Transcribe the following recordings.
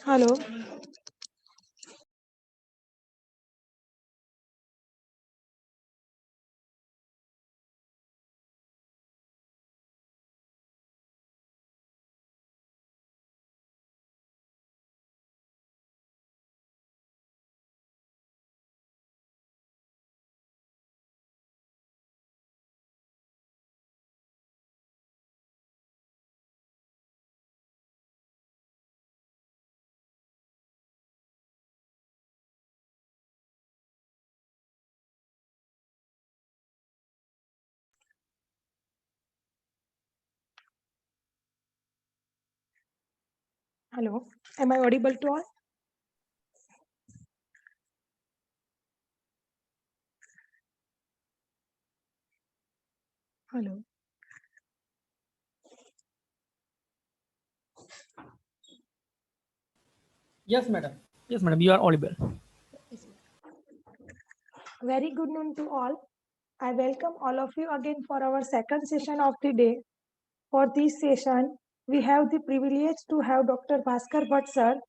Hello. Hello. Am I audible to all? Hello. Yes, madam. Yes, madam. You are audible. Very good noon to all. I welcome all of you again for our second session of the day. For this session, we have the privilege to have Dr. Bhaskar Bhatt sir.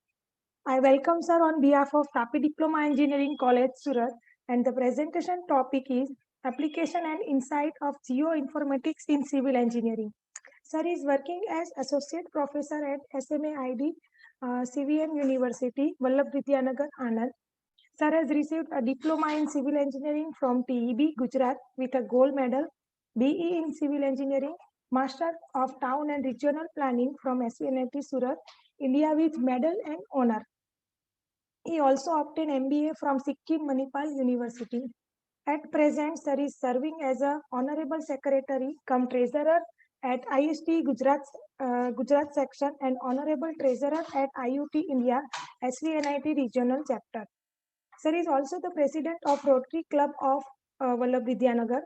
I welcome sir on behalf of TAPI Diploma Engineering College, Surat, and the presentation topic is Application and Insight of Geoinformatics in Civil Engineering. Sir is working as Associate Professor at SMAID, CVM University, Vallabh Vidyanagar, Anand. Sir has received a diploma in civil engineering from TEB, Gujarat, with a gold medal, BE in civil engineering, Master of Town and Regional Planning from SVNIT Surat, India with medal and honor. He also obtained MBA from Sikkim Manipal University. At present, Sir is serving as a Honorable Secretary cum Treasurer at IST Gujarat section and Honorable Treasurer at IUT India SVNIT Regional Chapter. Sir is also the President of Rotary Club of Vallabh Vidyanagar.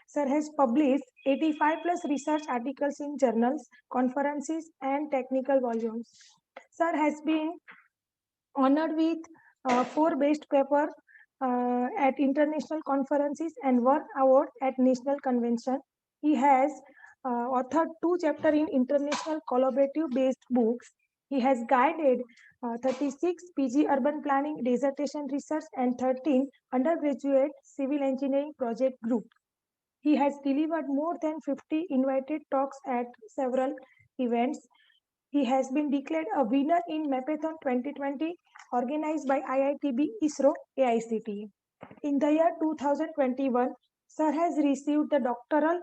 Sir has published 85 plus research articles in journals, conferences, and technical volumes. Sir has been honored with 4 best paper at international conferences and 1 award at national convention. He has authored 2 chapters in international collaborative based books. He has guided 36 PG urban planning dissertation research and 13 undergraduate civil engineering project group. He has delivered more than 50 invited talks at several events. He has been declared a winner in Mapathon 2020 organized by IITB ISRO AICTE. In the year 2021, Sir has received the doctoral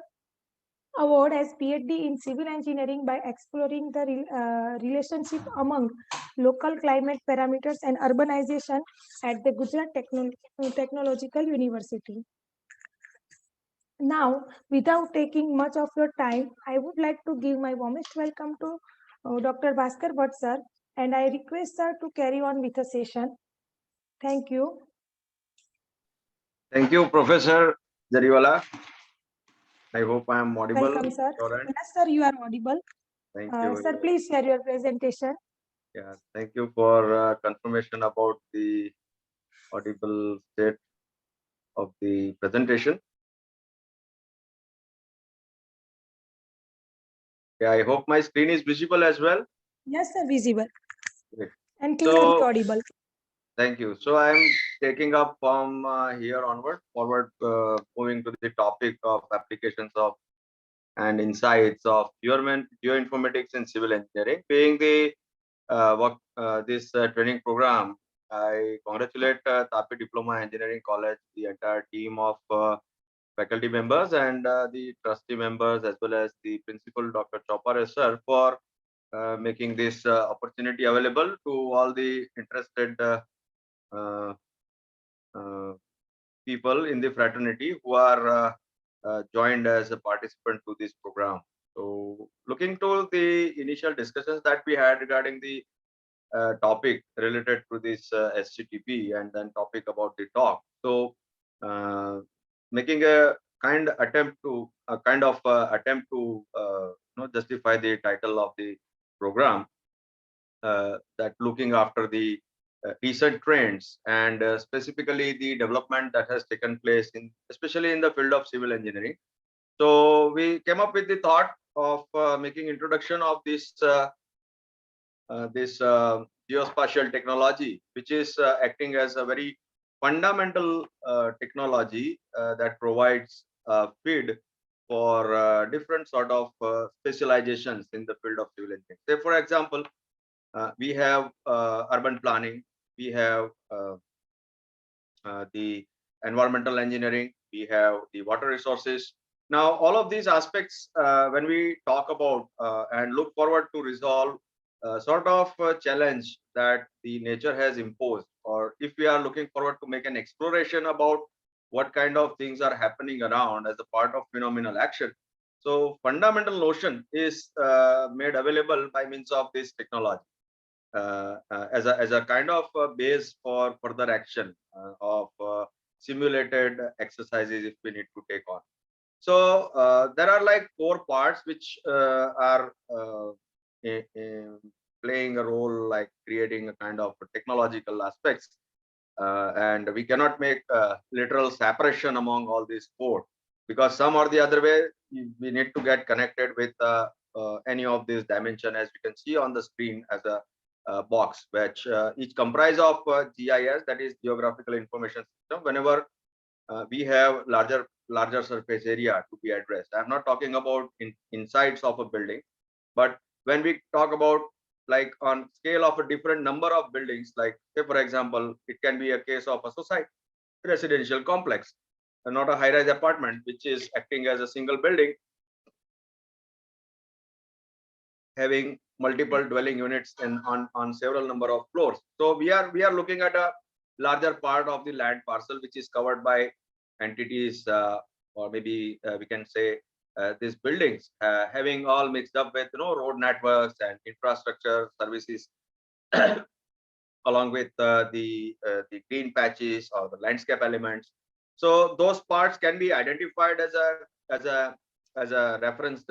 award as PhD in civil engineering by exploring the relationship among local climate parameters and urbanization at the Gujarat Technological University. Now, without taking much of your time, I would like to give my warmest welcome to Dr. Bhaskar Bhatt sir, and I request sir to carry on with the session. Thank you. Thank you, Professor Jariwala. I hope I am audible. Welcome, sir. Yes, sir, you are audible. Thank you. Sir, please share your presentation. Yeah, thank you for confirmation about the audible state of the presentation. Yeah, I hope my screen is visible as well. Yes, sir, visible. Great. And clearly So, audible. thank you. So I am taking up from here onward, moving to the topic of applications of and insights of geoinformatics and civil engineering. Being the this training program, I congratulate TAPI Diploma Engineering College, the entire team of faculty members and the trustee members, as well as the principal, Dr. Chopar sir, for making this opportunity available to all the interested uh, uh, people in the fraternity who are joined as a participant to this program. So looking to the initial discussions that we had regarding the topic related to this SCTP and then topic about the talk. So making a kind of attempt to justify the title of the program, that looking after the recent trends and specifically the development that has taken place in especially in the field of civil engineering. So we came up with the thought of making introduction of this geospatial technology, which is acting as a very fundamental technology that provides feed for different sort of specializations in the field of civil engineering. Say, for example, we have urban planning, we have the environmental engineering, we have the water resources. Now, all of these aspects, when we talk about and look forward to resolve sort of a challenge that the nature has imposed, or if we are looking forward to make an exploration about what kind of things are happening around as a part of phenomenal action. So fundamental notion is made available by means of this technology as a kind of base for further action of simulated exercises if we need to take on. So there are like 4 parts which are playing a role, like creating a kind of technological aspects, and we cannot make literal separation among all these 4, because some or the other way we need to get connected with any of these dimension, as we can see on the screen as a box, which each comprise of GIS, that is Geographical Information System. Whenever we have larger surface area to be addressed, I'm not talking about insides of a building, but when we talk about like on scale of a different number of buildings, like say for example, it can be a case of a society, residential complex, and not a high-rise apartment which is acting as a single building having multiple dwelling units on several number of floors. So we are looking at a larger part of the land parcel which is covered by entities, or maybe we can say these buildings having all mixed up with road networks and infrastructure services along with the green patches or the landscape elements. So those parts can be identified as a reference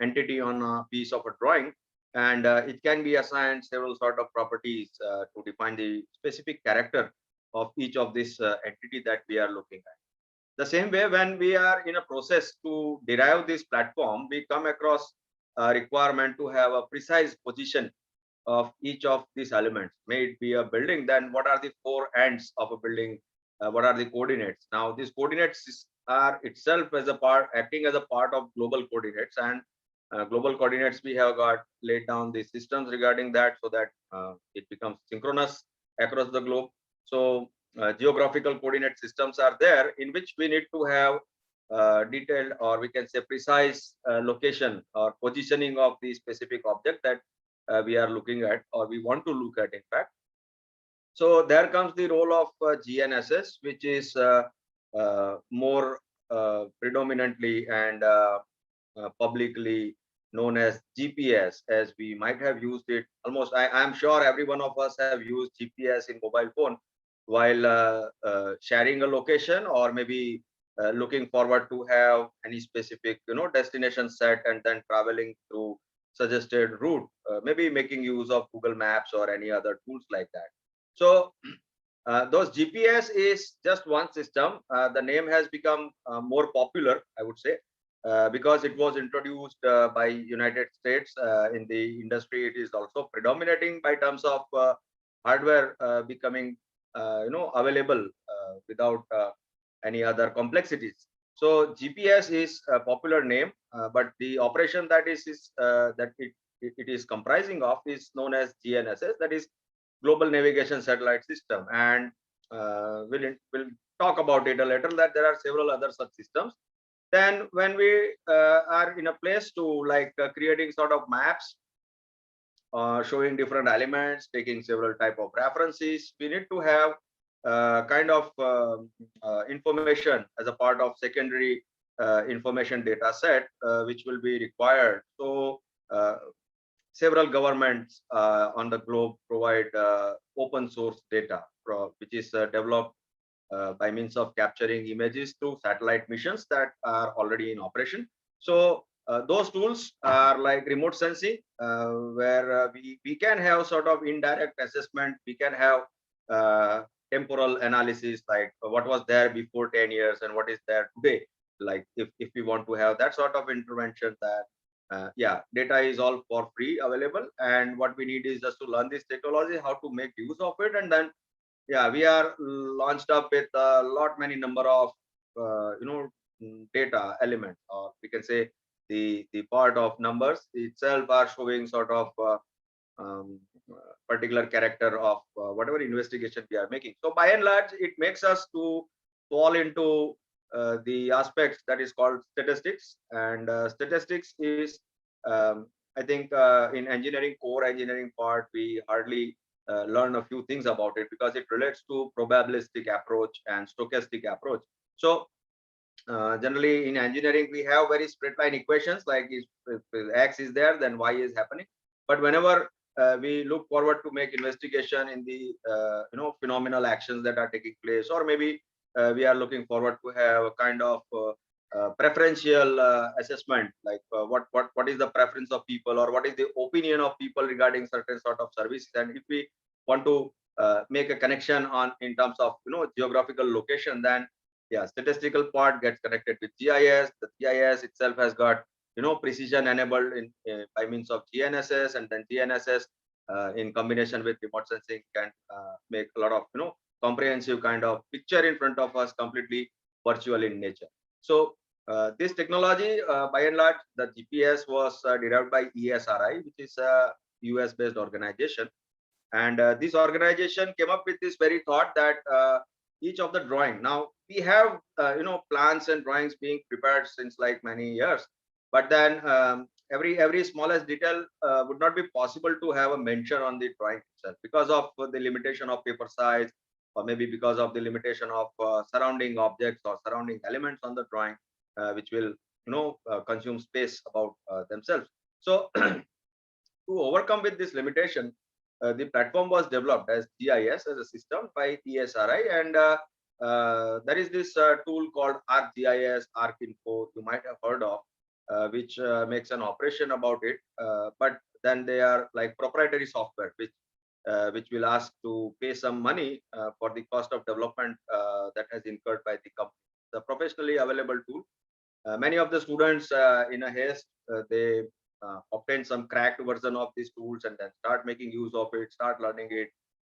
entity on a piece of a drawing, and it can be assigned several sort of properties to define the specific character of each of this entity that we are looking at. The same way, when we are in a process to derive this platform, we come across a requirement to have a precise position of each of these elements. May it be a building, then what are the 4 ends of a building? What are the coordinates? Now, these coordinates are itself as a part, acting as a part of global coordinates, and global coordinates we have got laid down the systems regarding that, so that it becomes synchronous across the globe. So geographical coordinate systems are there, in which we need to have detailed, or we can say precise location or positioning of the specific object that we are looking at, or we want to look at, in fact. So there comes the role of GNSS, which is more predominantly and publicly known as GPS, as we might have used it almost. I am sure every one of us have used GPS in mobile phone while sharing a location, or maybe looking forward to have any specific destination set, and then traveling through suggested route, maybe making use of Google Maps or any other tools like that. So those GPS is just one system. The name has become more popular, I would say, because it was introduced by United States in the industry. It is also predominating by terms of hardware becoming available without any other complexities. So GPS is a popular name, but the operation that it is comprising of is known as GNSS, that is Global Navigation Satellite System, and we'll talk about it a little, that there are several other such systems. Then when we are in a place to like creating sort of maps, showing different elements, taking several type of references, we need to have kind of information as a part of secondary information data set, which will be required. So several governments on the globe provide open source data, which is developed by means of capturing images through satellite missions that are already in operation. So those tools are like remote sensing, where we can have sort of indirect assessment. We can have temporal analysis, like what was there before 10 years and what is there today. Like if we want to have that sort of intervention, that yeah, data is all for free available, and what we need is just to learn this technology, how to make use of it, and then yeah, we are launched up with a lot many number of data elements, or we can say the part of numbers itself are showing sort of um, particular character of whatever investigation we are making. So by and large, it makes us to fall into the aspects that is called statistics, and statistics is I think in engineering, core engineering part, we hardly learn a few things about it because it relates to probabilistic approach and stochastic approach. So generally in engineering, we have very straight line equations like if X is there, then Y is happening. But whenever we look forward to make investigation in the phenomenal actions that are taking place, or maybe we are looking forward to have a kind of preferential assessment, like what is the preference of people, or what is the opinion of people regarding certain sort of services. And if we want to make a connection on in terms of geographical location, then yeah, statistical part gets connected with GIS. The GIS itself has got precision enabled in by means of GNSS, and then GNSS in combination with remote sensing can make a lot of comprehensive kind of picture in front of us, completely virtual in nature. So this technology, by and large, the GPS was derived by ESRI, which is a US based organization, and this organization came up with this very thought that each of the drawing, now we have plans and drawings being prepared since like many years, but then every smallest detail would not be possible to have a mention on the drawing itself because of the limitation of paper size, or maybe because of the limitation of surrounding objects or surrounding elements on the drawing, which will consume space about themselves. So to overcome with this limitation, the platform was developed as GIS as a system by ESRI, and there is this tool called ArcGIS, ArcInfo, you might have heard of, which makes an operation about it. But then they are like proprietary software, which will ask to pay some money for the cost of development that has incurred by the company. The professionally available tool. Many of the students in a haste, they obtain some cracked version of these tools and then start making use of it, start learning it,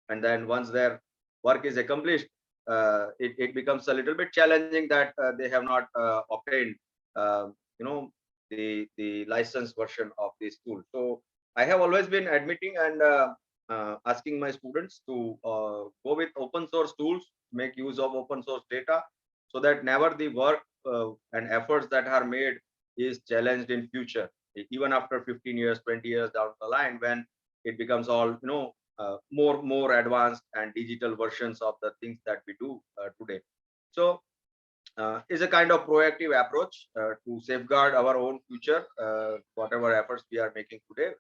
and then once their work is accomplished, it becomes a little bit challenging that they have not obtained the licensed version of this tool. So I have always been admitting and asking my students to go with open source tools, make use of open source data, so that never the work and efforts that are made is challenged in future, even after 15 years, 20 years down the line, when it becomes all more advanced and digital versions of the things that we do today. So is a kind of proactive approach to safeguard our own future. Whatever efforts we are making today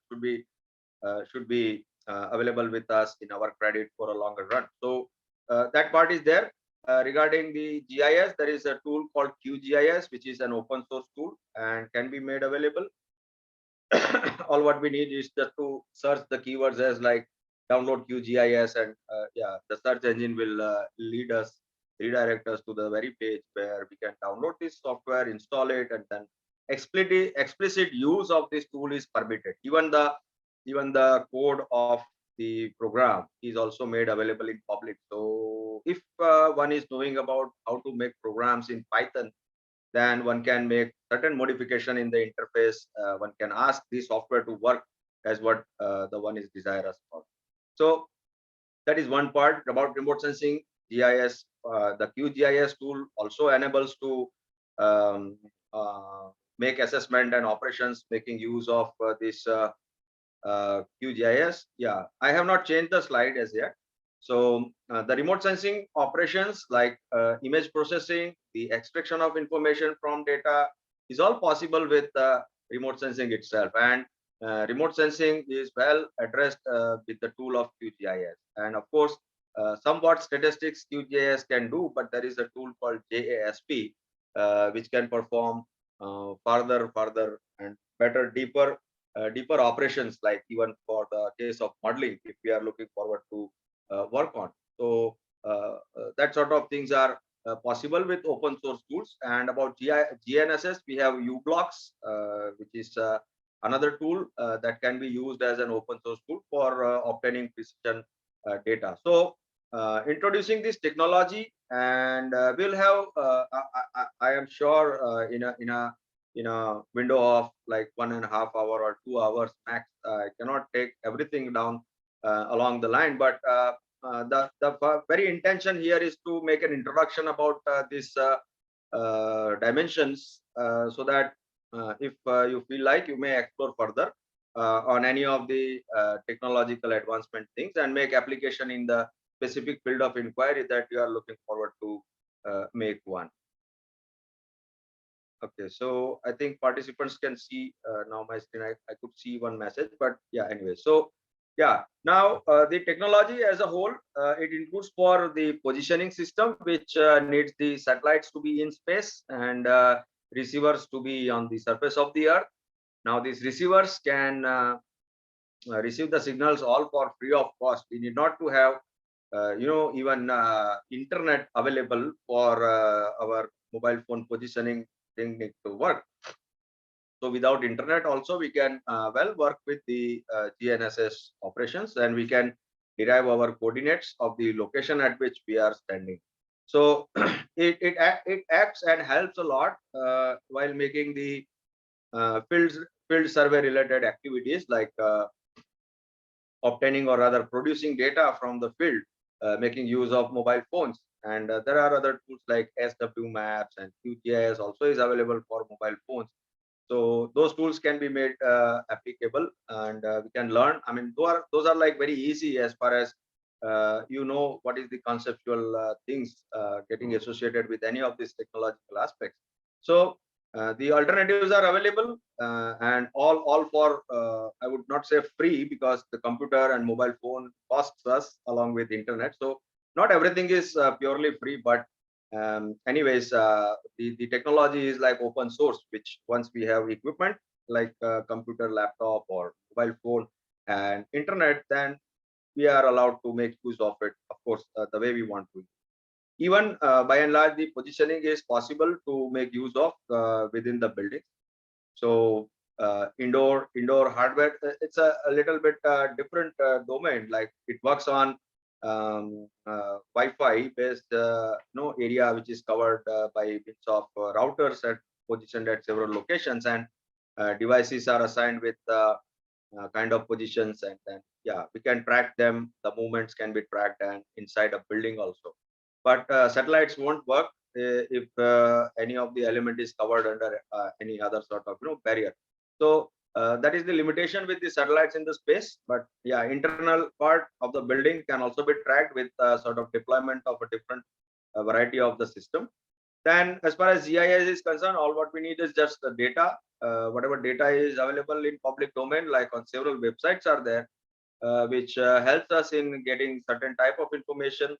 should be available with us in our credit for a longer run. So that part is there. Regarding the GIS, there is a tool called QGIS, which is an open source tool and can be made available. All what we need is just to search the keywords as like download QGIS, and yeah, the search engine will redirect us to the very page where we can download this software, install it, and then explicit use of this tool is permitted. Even the code of the program is also made available in public. So if one is knowing about how to make programs in Python, then one can make certain modification in the interface. One can ask the software to work as what the one is desirous for. So that is one part about remote sensing. GIS, the QGIS tool also enables to make assessment and operations making use of this QGIS. Yeah, I have not changed the slide as yet. So the remote sensing operations like image processing, the extraction of information from data is all possible with remote sensing itself. And remote sensing is well addressed with the tool of QGIS. And of course, somewhat statistics QGIS can do, but there is a tool called JASP, which can perform further and better, deeper operations, like even for the case of modeling, if we are looking forward to work on. So that sort of things are possible with open source tools. And about GNSS, we have uBlocks, which is another tool that can be used as an open source tool for obtaining precision data. So introducing this technology, and we'll have I am sure in a window of like 1.5 hours or 2 hours max. I cannot take everything down along the line, but the very intention here is to make an introduction about this dimensions, so that if you feel like, you may explore further on any of the technological advancement things and make application in the specific field of inquiry that you are looking forward to make one. Okay, so I think participants can see now my screen. I could see one message, but yeah, anyway. So yeah, now the technology as a whole, it includes for the positioning system, which needs the satellites to be in space and receivers to be on the surface of the earth. Now these receivers can receive the signals all for free of cost. We need not to have even internet available for our mobile phone positioning thing need to work. So without internet also, we can well work with the GNSS operations, and we can derive our coordinates of the location at which we are standing. So it acts and helps a lot while making the field survey related activities, like obtaining or rather producing data from the field, making use of mobile phones. And there are other tools like SW Maps, and QGIS also is available for mobile phones. So those tools can be made applicable, and we can learn. I mean, those are like very easy as far as what is the conceptual things getting associated with any of these technological aspects. So the alternatives are available, and all for I would not say free, because the computer and mobile phone costs us along with internet. So not everything is purely free, but anyways, the technology is like open source, which once we have equipment like computer, laptop, or mobile phone and internet, then we are allowed to make use of it, of course, the way we want to. Even by and large, the positioning is possible to make use of within the building. So indoor hardware, it's a little bit different domain. Like it works on Wi-Fi based area, which is covered by bits of routers positioned at several locations, and devices are assigned with kind of positions, and then yeah, we can track them. The movements can be tracked and inside a building also. But satellites won't work if any of the element is covered under any other sort of barrier. So that is the limitation with the satellites in the space. But yeah, internal part of the building can also be tracked with sort of deployment of a different variety of the system. Then as far as GIS is concerned, all what we need is just the data. Whatever data is available in public domain, like on several websites are there, which helps us in getting certain type of information.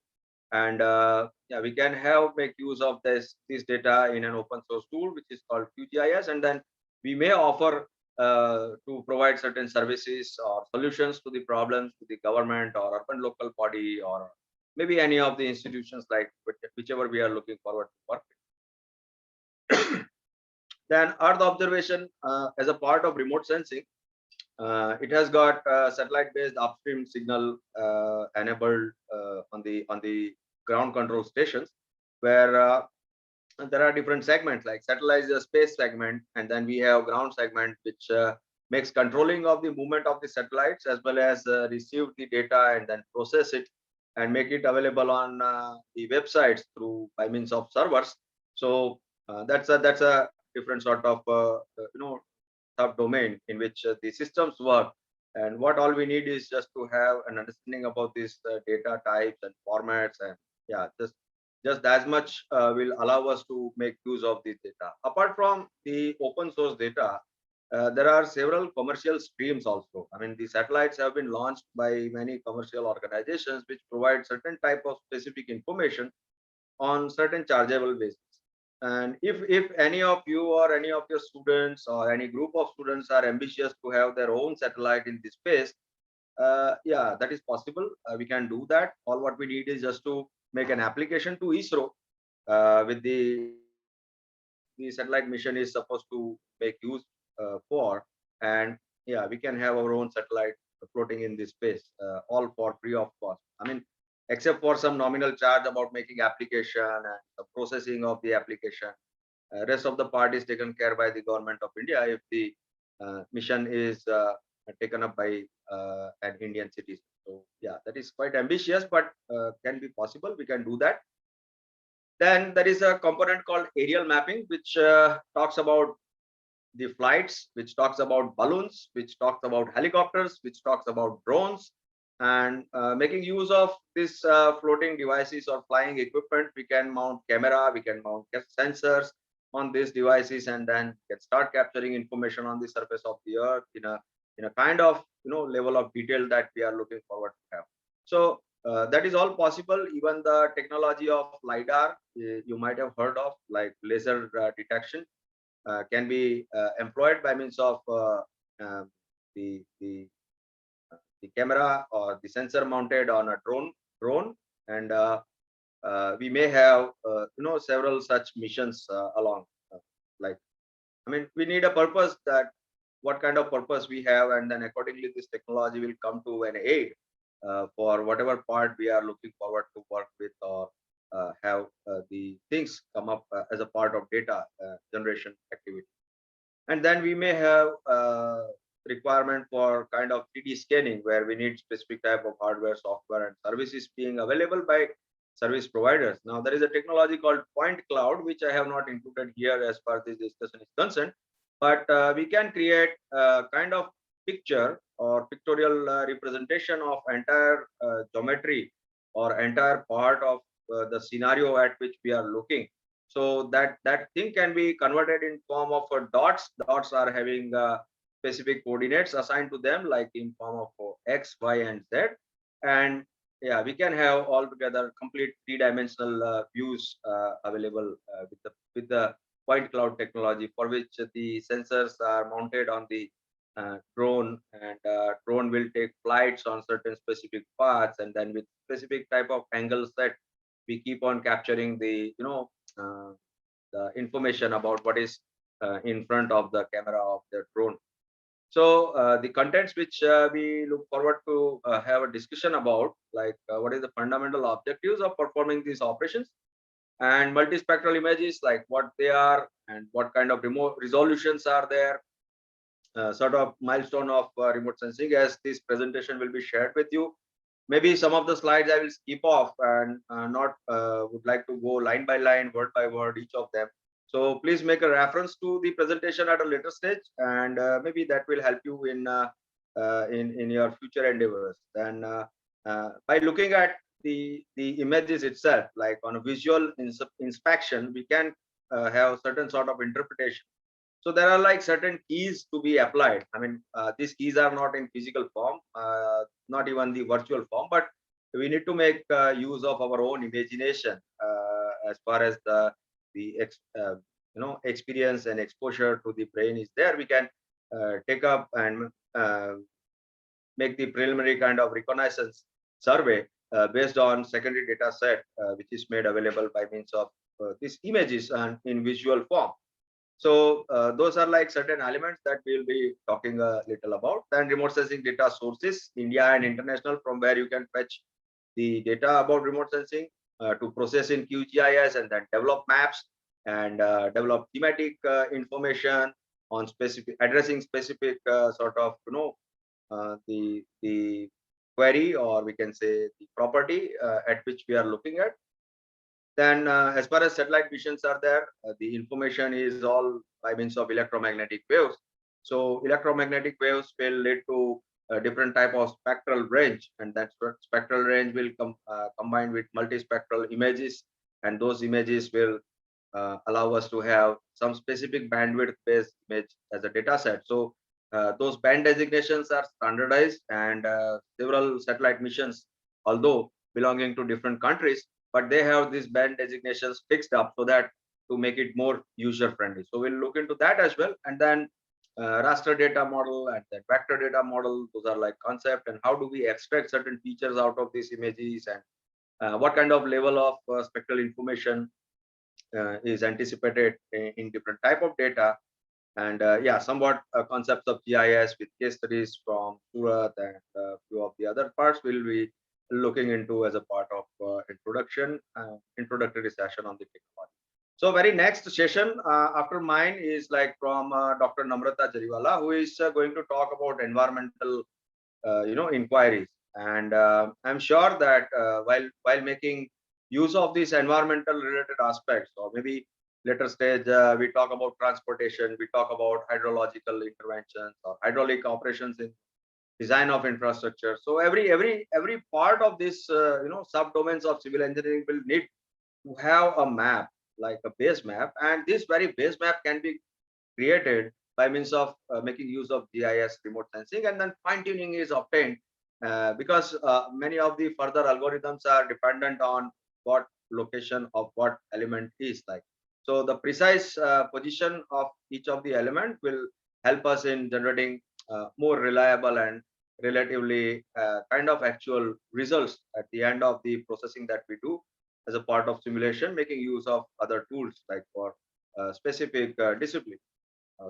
And yeah, we can make use of this data in an open source tool, which is called QGIS. And then we may offer to provide certain services or solutions to the problems to the government or urban local body, or maybe any of the institutions, like whichever we are looking forward to work with. Then Earth observation as a part of remote sensing. It has got satellite-based upstream signal enabled on the ground control stations, where there are different segments, like satellite is a space segment, and then we have ground segment, which makes controlling of the movement of the satellites, as well as receive the data and then process it and make it available on the websites by means of servers. So that's a different sort of subdomain in which the systems work. And what all we need is just to have an understanding about these data types and formats, and yeah, just as much will allow us to make use of this data. Apart from the open source data, there are several commercial streams also. I mean, the satellites have been launched by many commercial organizations, which provide certain type of specific information on certain chargeable basis. And if any of you or any of your students or any group of students are ambitious to have their own satellite in this space, yeah, that is possible. We can do that. All what we need is just to make an application to ISRO with the satellite mission is supposed to make use for. and yeah, we can have our own satellite floating in this space, all for free of cost. I mean, except for some nominal charge about making application and the processing of the application. Rest of the part is taken care by the government of India if the mission is taken up by an Indian citizen. So yeah, that is quite ambitious, but can be possible. We can do that. Then there is a component called aerial mapping, which talks about the flights, which talks about balloons, which talks about helicopters, which talks about drones, and making use of these floating devices or flying equipment. We can mount camera, we can mount sensors on these devices, and then can start capturing information on the surface of the earth in a kind of level of detail that we are looking forward to have. So that is all possible. Even the technology of LiDAR, you might have heard of, like laser detection, can be employed by means of um, the, the the camera or the sensor mounted on a drone, and we may have several such missions along. Like, I mean, we need a purpose, that what kind of purpose we have, and then accordingly this technology will come to an aid for whatever part we are looking forward to work with, or have the things come up as a part of data generation activity. And then we may have requirement for kind of 3D scanning, where we need specific type of hardware, software, and services being available by service providers. Now there is a technology called point cloud, which I have not included here as far as this discussion is concerned, but we can create a kind of picture or pictorial representation of entire geometry or entire part of the scenario at which we are looking. So that thing can be converted in form of dots. Dots are having specific coordinates assigned to them, like in form of x, y, and z. And yeah, we can have altogether complete three-dimensional views available with the point cloud technology, for which the sensors are mounted on the drone, and drone will take flights on certain specific paths, and then with specific type of angle set, we keep on capturing the uh, the information about what is in front of the camera of the drone. So the contents which we look forward to have a discussion about, like what is the fundamental objectives of performing these operations, and multispectral images, like what they are and what kind of remote resolutions are there, sort of milestone of remote sensing, as this presentation will be shared with you. Maybe some of the slides I will skip off, and not would like to go line by line, word by word, each of them. So please make a reference to the presentation at a later stage, and maybe that will help you in your future endeavors. Then by looking at the images itself, like on a visual inspection, we can have certain sort of interpretation. So there are like certain keys to be applied. I mean, these keys are not in physical form, not even the virtual form, but we need to make use of our own imagination as far as experience and exposure to the brain is there. We can take up and make the preliminary kind of reconnaissance survey based on secondary data set, which is made available by means of these images and in visual form. So those are like certain elements that we'll be talking a little about. Then remote sensing data sources, India and international, from where you can fetch the data about remote sensing to process in QGIS, and then develop maps and develop thematic information on specific, addressing specific sort of the query, or we can say the property at which we are looking at. Then as far as satellite missions are there, the information is all by means of electromagnetic waves. So electromagnetic waves will lead to a different type of spectral range, and that spectral range will combine with multispectral images, and those images will allow us to have some specific bandwidth based image as a data set. So those band designations are standardized, and several satellite missions, although belonging to different countries, but they have these band designations fixed up so that to make it more user friendly. So we'll look into that as well. And then raster data model and then vector data model, those are like concept, and how do we extract certain features out of these images, and what kind of level of spectral information is anticipated in different type of data. And yeah, somewhat concepts of GIS with case studies from Surat and a few of the other parts we'll be looking into as a part of introductory session on the technology. So very next session after mine is like from Dr. Namrata Jariwala, who is going to talk about environmental inquiries. And I'm sure that while making use of these environmental related aspects, or maybe later stage we talk about transportation, we talk about hydrological interventions or hydraulic operations in design of infrastructure. So every part of this subdomains of civil engineering will need to have a map, like a base map, and this very base map can be created by means of making use of GIS remote sensing, and then fine tuning is obtained because many of the further algorithms are dependent on what location of what element is like. So the precise position of each of the element will help us in generating more reliable and relatively kind of actual results at the end of the processing that we do as a part of simulation, making use of other tools like for specific discipline.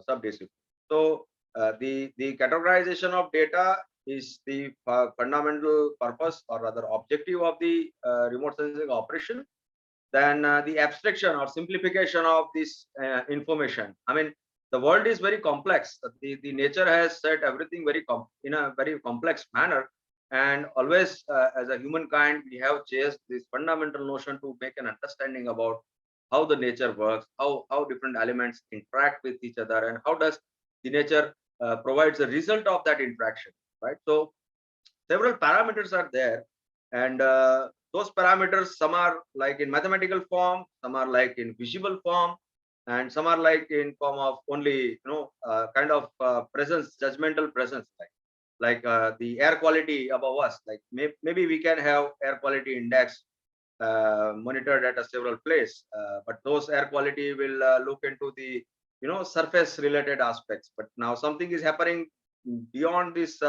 Sub-discipline. So the categorization of data is the fundamental purpose or rather objective of the remote sensing operation. Then the abstraction or simplification of this information. I mean, the world is very complex. The nature has set everything in a very complex manner, and always as a humankind we have chased this fundamental notion to make an understanding about how the nature works, how different elements interact with each other, and how does the nature provides the result of that interaction, right? So several parameters are there, and those parameters, some are like in mathematical form, some are like in visible form, and some are like in form of only kind of presence, judgmental presence, like the air quality above us. Like maybe we can have air quality index monitored at a several place, but those air quality will look into the surface related aspects. But now something is happening beyond this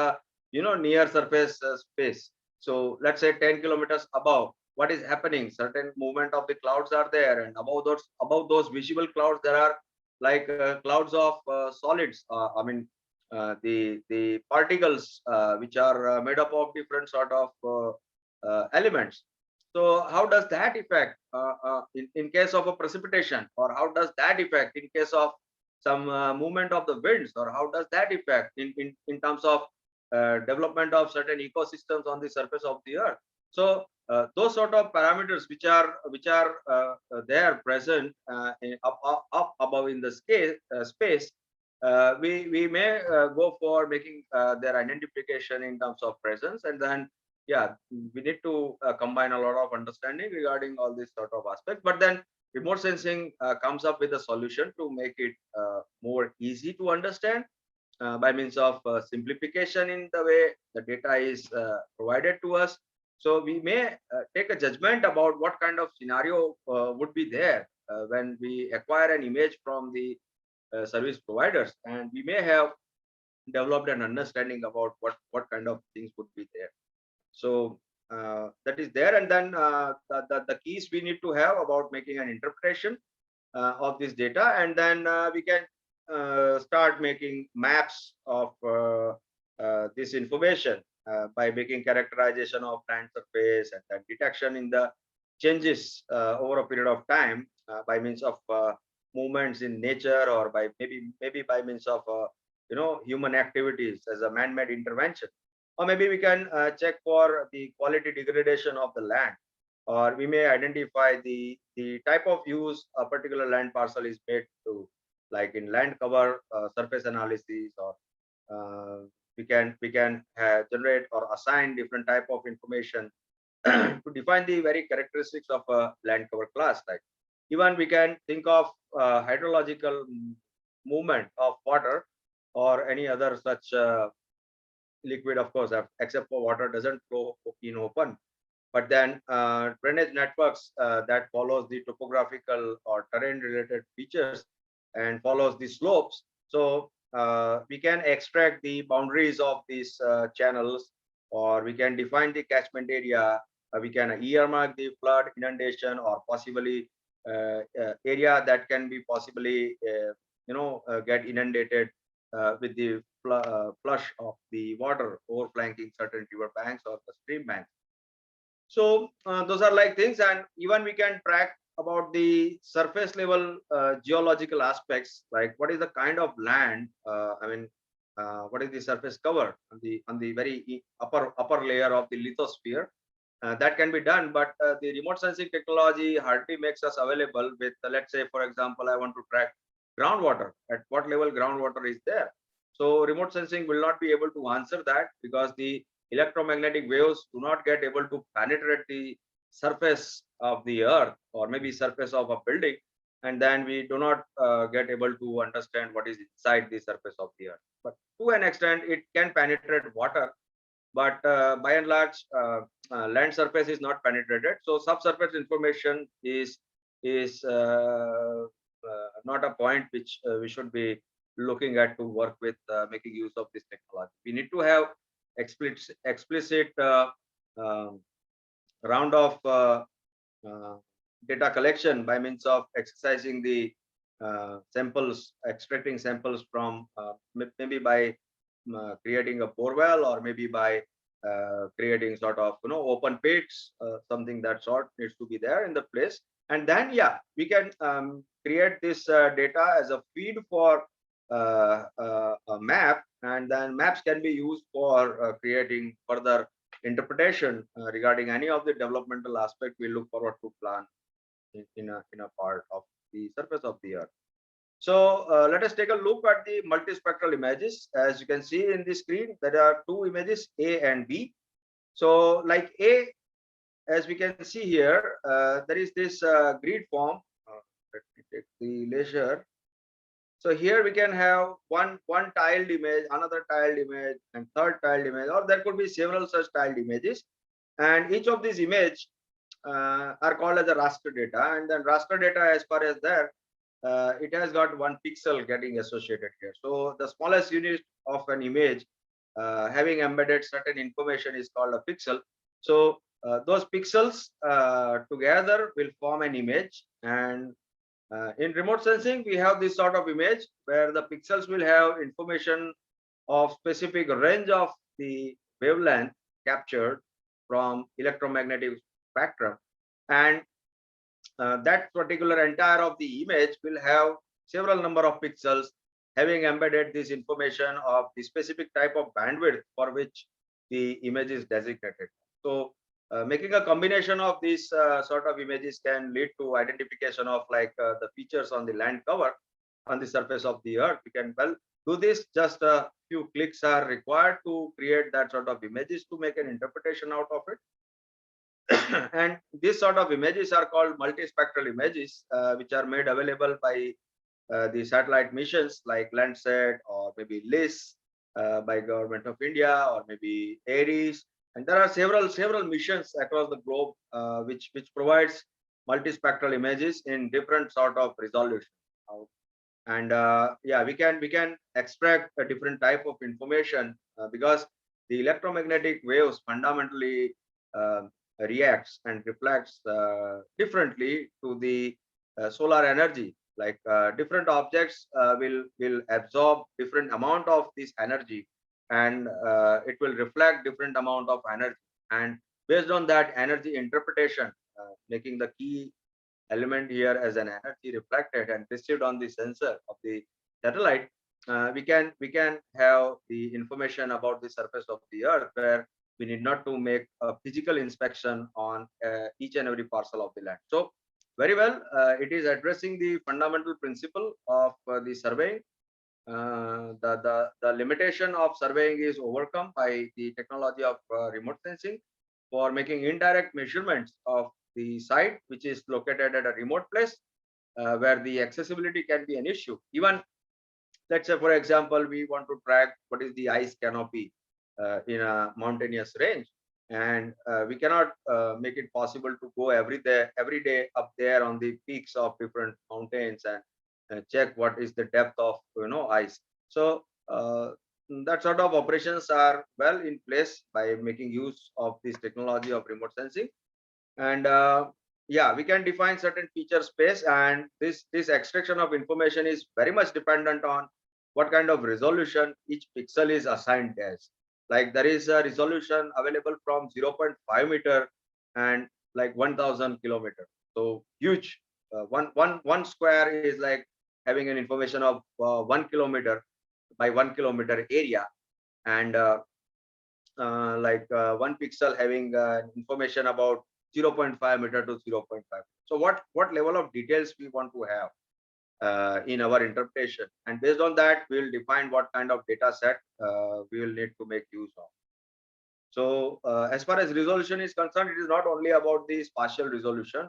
near surface space. So let's say 10 kilometers above, what is happening? Certain movement of the clouds are there, and above those visible clouds there are like clouds of solids. I mean the particles which are made up of different sort of elements. So how does that affect in case of a precipitation, or how does that affect in case of some movement of the winds, or how does that affect in terms of development of certain ecosystems on the surface of the earth? So those sort of parameters which are there present up above in the space, we may go for making their identification in terms of presence, and then yeah, we need to combine a lot of understanding regarding all these sort of aspects. But then remote sensing comes up with a solution to make it more easy to understand by means of simplification in the way the data is provided to us. So we may take a judgment about what kind of scenario would be there when we acquire an image from the service providers, and we may have developed an understanding about what kind of things would be there. So that is there, and then the keys we need to have about making an interpretation of this data, and then we can start making maps of this information by making characterization of land surface and then detection in the changes over a period of time by means of movements in nature, or by maybe by means of human activities as a man-made intervention. Or maybe we can check for the quality degradation of the land, or we may identify the type of use a particular land parcel is made to, like in land cover surface analysis, or we can generate or assign different type of information to define the very characteristics of a land cover class. Like even we can think of hydrological movement of water or any other such liquid, of course, except for water doesn't flow in open. But then drainage networks that follows the topographical or terrain related features and follows the slopes. So we can extract the boundaries of these channels, or we can define the catchment area. We can earmark the flood, inundation, or possibly area that can be possibly get inundated with the flush of the water overflanking certain river banks or the stream banks. So those are like things, and even we can track about the surface level geological aspects, like what is the kind of land, what is the surface cover on the very upper layer of the lithosphere. That can be done, but the remote sensing technology hardly makes us available with, let's say, for example, I want to track groundwater, at what level groundwater is there. So remote sensing will not be able to answer that, because the electromagnetic waves do not get able to penetrate the surface of the earth or maybe surface of a building, and then we do not get able to understand what is inside the surface of the earth. But to an extent it can penetrate water, but by and large land surface is not penetrated. So subsurface information is not a point which we should be looking at to work with making use of this technology. We need to have explicit round of data collection by means of exercising the samples, extracting samples from maybe by creating a bore well, or maybe by creating sort of open pits, something that sort needs to be there in the place. And then we can create this data as a feed for a map, and then maps can be used for creating further interpretation regarding any of the developmental aspect we look forward to plan in a part of the surface of the earth. So let us take a look at the multispectral images. As you can see in the screen, there are two images, A and B. So like A, as we can see here, there is this grid form. Let me take the leisure. So here we can have one tiled image, another tiled image, and third tiled image, or there could be several such tiled images. And each of these images are called as a raster data. And then raster data, as far as there, it has got one pixel getting associated here. So the smallest unit of an image having embedded certain information is called a pixel. So those pixels together will form an image. And in remote sensing, we have this sort of image where the pixels will have information of specific range of the wavelength captured from electromagnetic spectrum, and that particular entire of the image will have several number of pixels having embedded this information of the specific type of bandwidth for which the image is designated. So making a combination of these sort of images can lead to identification of like the features on the land cover on the surface of the earth. We can well do this. Just a few clicks are required to create that sort of images to make an interpretation out of it. And these sort of images are called multispectral images, which are made available by the satellite missions like Landsat or maybe LIS by Government of India, or maybe ARIES. And there are several missions across the globe which provides multispectral images in different sort of resolution. And we can extract a different type of information because the electromagnetic waves fundamentally reacts and reflects differently to the solar energy. Like different objects will absorb different amount of this energy, and it will reflect different amount of energy. And based on that energy interpretation, making the key element here as an energy reflected and received on the sensor of the satellite, we can have the information about the surface of the earth, where we need not to make a physical inspection on each and every parcel of the land. So very well, it is addressing the fundamental principle of the surveying. The limitation of surveying is overcome by the technology of remote sensing for making indirect measurements of the site which is located at a remote place where the accessibility can be an issue. Even let's say, for example, we want to track what is the ice canopy in a mountainous range, and we cannot make it possible to go every day up there on the peaks of different mountains and check what is the depth of ice. So that sort of operations are well in place by making use of this technology of remote sensing. And yeah, we can define certain feature space, and this extraction of information is very much dependent on what kind of resolution each pixel is assigned as. Like there is a resolution available from 0.5 meter and like 1000 kilometer. So huge. One square is like having an information of 1 kilometer by 1 kilometer area, and 1 pixel having information about 0.5 meter to 0.5. So what level of details we want to have in our interpretation, and based on that we will define what kind of data set we will need to make use of. So as far as resolution is concerned, it is not only about the spatial resolution,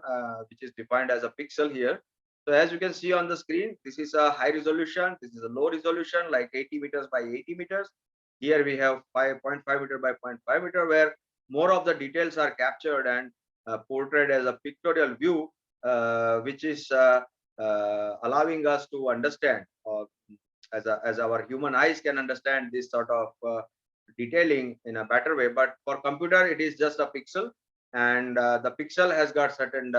which is defined as a pixel here. So as you can see on the screen, this is a high resolution, this is a low resolution, like 80 meters by 80 meters. Here we have 5.5 meter by 0.5 meter, where more of the details are captured and portrayed as a pictorial view, which is allowing us to understand, as our human eyes can understand this sort of detailing in a better way. But for computer, it is just a pixel, and the pixel has got certain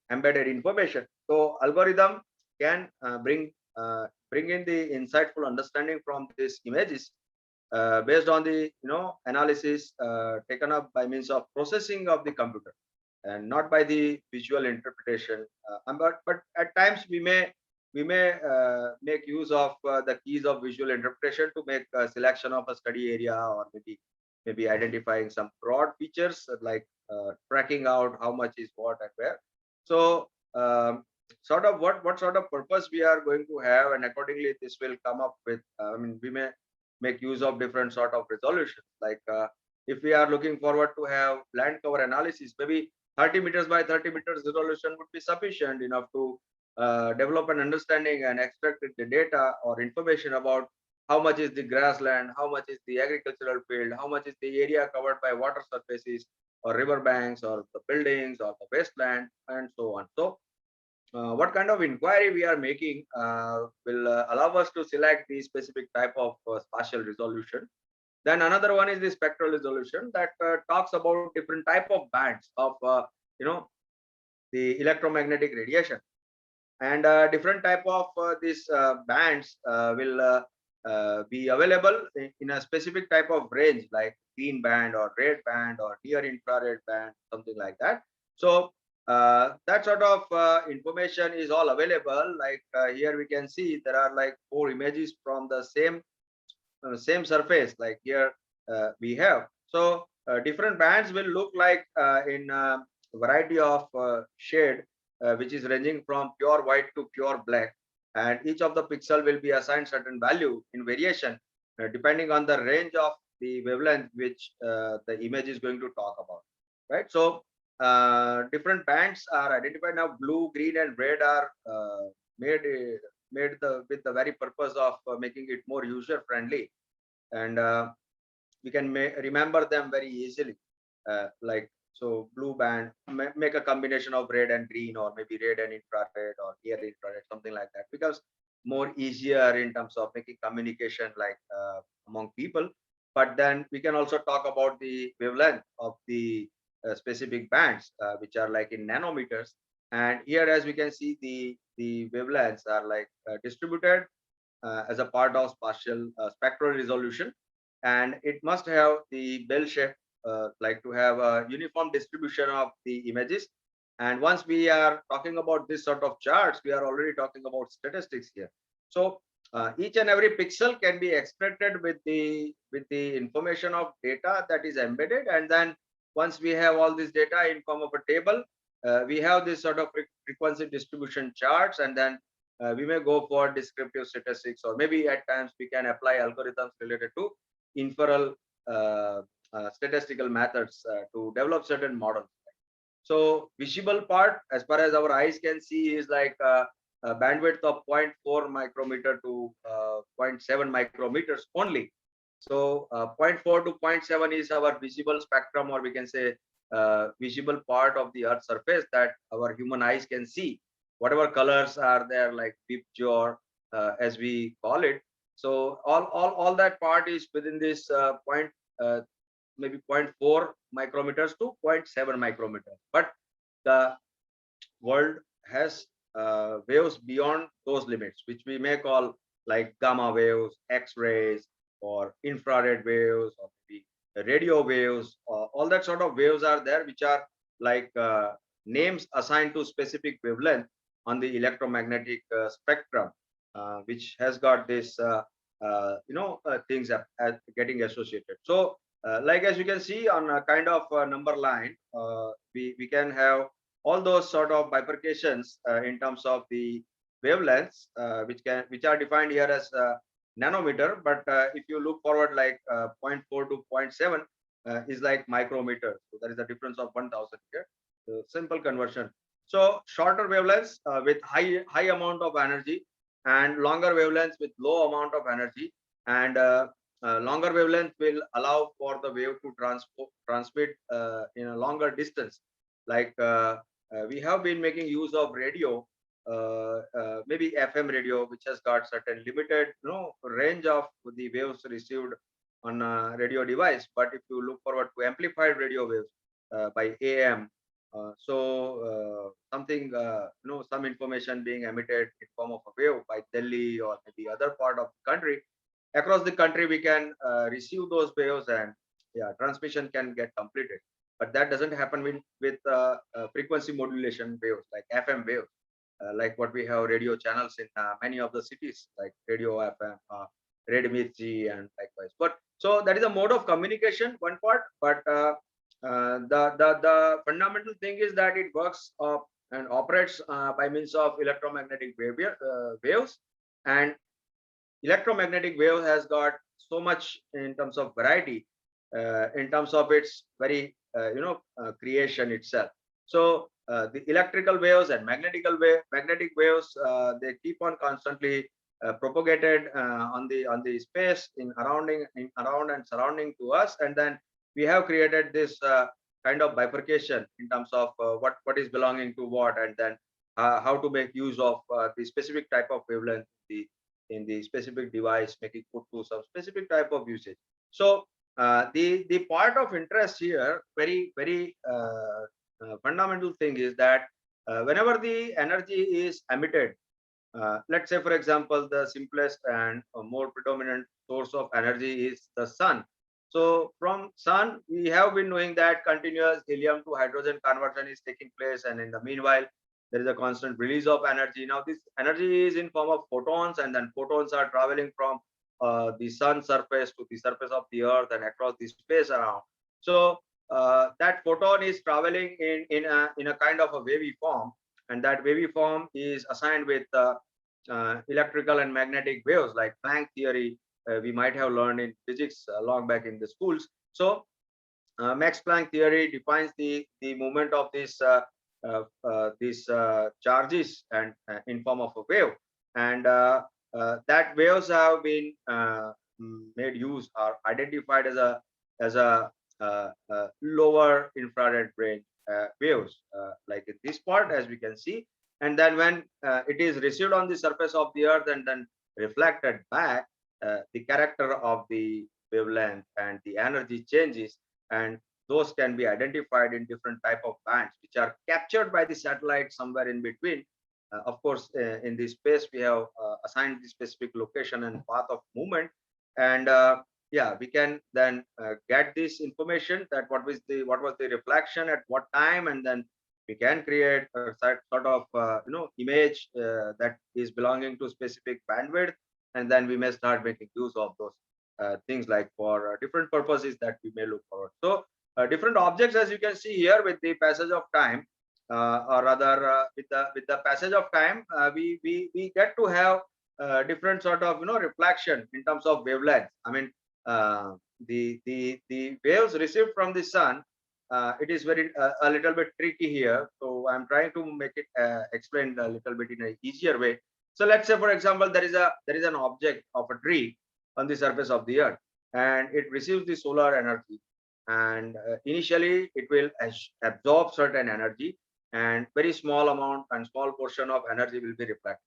embedded information. So algorithm can bring in the insightful understanding from these images based on the analysis taken up by means of processing of the computer, and not by the visual interpretation. But at times we may make use of the keys of visual interpretation to make a selection of a study area, or maybe identifying some broad features, like tracking out how much is what and where. So sort of what sort of purpose we are going to have, and accordingly this will come up with. We may make use of different sort of resolutions. Like if we are looking forward to have land cover analysis, maybe 30 meters by 30 meters resolution would be sufficient enough to develop an understanding and extract the data or information about how much is the grassland, how much is the agricultural field, how much is the area covered by water surfaces or river banks or the buildings or the wasteland, and so on. So what kind of inquiry we are making will allow us to select the specific type of spatial resolution. Then another one is the spectral resolution, that talks about different type of bands of the electromagnetic radiation, and different type of these bands will be available in a specific type of range, like green band or red band or near infrared band, something like that. So that sort of information is all available. Like here we can see there are like 4 images from the same surface. Like here we have, so different bands will look like in variety of shade, which is ranging from pure white to pure black, and each of the pixel will be assigned certain value in variation depending on the range of the wavelength which the image is going to talk about, right? So different bands are identified now. Blue, green, and red are made with the very purpose of making it more user friendly, and we can remember them very easily. Like, so blue band, make a combination of red and green, or maybe red and infrared or near infrared, something like that, because more easier in terms of making communication, like among people. But then we can also talk about the wavelength of the specific bands, which are like in nanometers. And here, as we can see, the wavelengths are like distributed as a part of spatial spectral resolution, and it must have the bell shape, like to have a uniform distribution of the images. And once we are talking about this sort of charts, we are already talking about statistics here. So each and every pixel can be extracted with the information of data that is embedded, and then once we have all this data in form of a table, we have this sort of frequency distribution charts, and then we may go for descriptive statistics, or maybe at times we can apply algorithms related to inferral statistical methods to develop certain models. So visible part, as far as our eyes can see, is like a bandwidth of 0.4 micrometer to 0.7 micrometers only. So 0.4 to 0.7 is our visible spectrum, or we can say visible part of the Earth's surface that our human eyes can see. Whatever colors are there, like picture, as we call it. So all that part is within this maybe 0.4 micrometers to 0.7 micrometers. But the world has waves beyond those limits, which we may call like gamma waves, X-rays, or infrared waves, or maybe radio waves. All that sort of waves are there, which are like names assigned to specific wavelength on the electromagnetic spectrum, which has got this things getting associated. So like as you can see on a kind of number line, we can have all those sort of bifurcations in terms of the wavelengths, which are defined here as nanometer. But if you look forward, like 0.4 to 0.7 is like micrometer. So there is a difference of 1000 here. So simple conversion. So shorter wavelengths with high amount of energy, and longer wavelengths with low amount of energy. And longer wavelength will allow for the wave to transmit in a longer distance. Like we have been making use of radio, maybe FM radio, which has got certain limited range of the waves received on a radio device. But if you look forward to amplified radio waves by AM, something some information being emitted in form of a wave by Delhi or maybe other part of the country, across the country we can receive those waves, and transmission can get completed. But that doesn't happen with frequency modulation waves like FM waves, like what we have radio channels in many of the cities, like Radio FM, Red Mirchi, and likewise. But so that is a mode of communication, one part. But the fundamental thing is that it works and operates by means of electromagnetic waves. And electromagnetic wave has got so much in terms of variety, in terms of its very creation itself. So the electrical waves and magnetic waves, they keep on constantly propagated on the space around and surrounding to us. And then we have created this kind of bifurcation in terms of what is belonging to what, and then how to make use of the specific type of wavelength in the specific device, making put to some specific type of usage. So the part of interest here, very fundamental thing, is that whenever the energy is emitted, let's say for example, the simplest and more predominant source of energy is the sun. So from sun, we have been knowing that continuous helium to hydrogen conversion is taking place, and in the meanwhile there is a constant release of energy. Now this energy is in form of photons, and then photons are traveling from the sun surface to the surface of the earth and across the space around. So that photon is traveling in a kind of a wavy form, and that wavy form is assigned with electrical and magnetic waves, like Planck theory. We might have learned in physics long back in the schools. So Max Planck theory defines the movement of these charges and in form of a wave, and that waves have been made use or identified as a lower infrared range waves, like in this part, as we can see. And then when it is received on the surface of the earth and then reflected back, the character of the wavelength and the energy changes, and those can be identified in different type of bands, which are captured by the satellite somewhere in between. Of course, in this space we have assigned the specific location and path of movement, and we can then get this information, that what was the reflection at what time, and then we can create a sort of image that is belonging to specific bandwidth, and then we may start making use of those things, like for different purposes that we may look forward. So different objects, as you can see here, with the passage of time, or rather with the passage of time, we get to have different sort of reflection in terms of wavelength. I mean, the waves received from the sun, it is very a little bit tricky here, so I'm trying to make it explain a little bit in an easier way. So let's say, for example, there is an object of a tree on the surface of the earth, and it receives the solar energy, and initially it will absorb certain energy, and very small amount and small portion of energy will be reflected.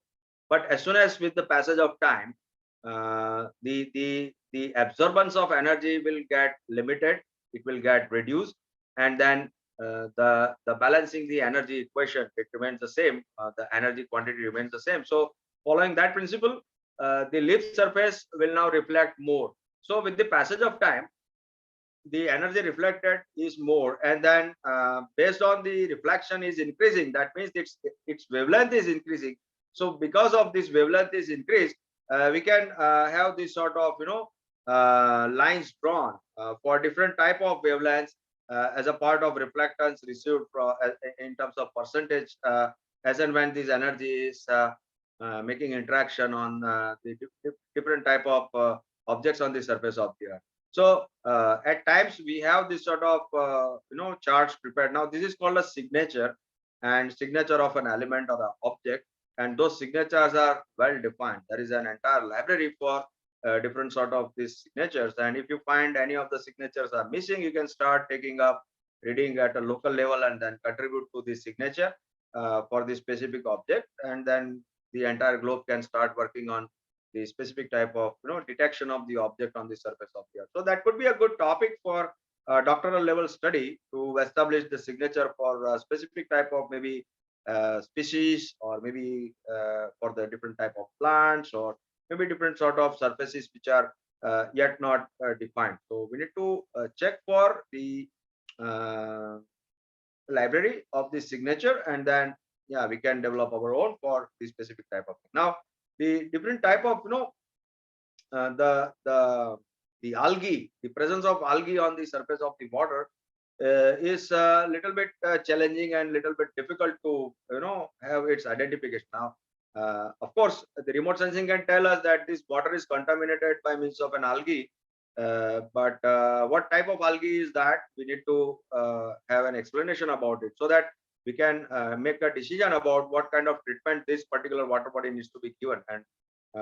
But as soon as with the passage of time, the absorbance of energy will get limited, it will get reduced, and then the balancing the energy equation, it remains the same. The energy quantity remains the same. So following that principle, the leaf surface will now reflect more. So with the passage of time, the energy reflected is more, and then based on the reflection is increasing, that means its wavelength is increasing. So because of this wavelength is increased, we can have this sort of lines drawn for different type of wavelengths as a part of reflectance received in terms of percentage, as and when this energy is making interaction on the different type of objects on the surface of the earth. So at times we have this sort of charts prepared. Now this is called a signature, and signature of an element or an object, and those signatures are well defined. There is an entire library for different sort of these signatures, and if you find any of the signatures are missing, you can start taking up reading at a local level and then contribute to the signature for the specific object, and then the entire globe can start working on the specific type of detection of the object on the surface of the earth. So that could be a good topic for doctoral level study, to establish the signature for a specific type of maybe species, or maybe for the different type of plants, or maybe different sort of surfaces which are yet not defined. So we need to check for the library of the signature, and then yeah, we can develop our own for the specific type of thing. Now the different type of the algae, the presence of algae on the surface of the water is a little bit challenging and little bit difficult to have its identification. Now of course the remote sensing can tell us that this water is contaminated by means of an algae, but what type of algae is that, we need to have an explanation about it, so that we can make a decision about what kind of treatment this particular water body needs to be given, and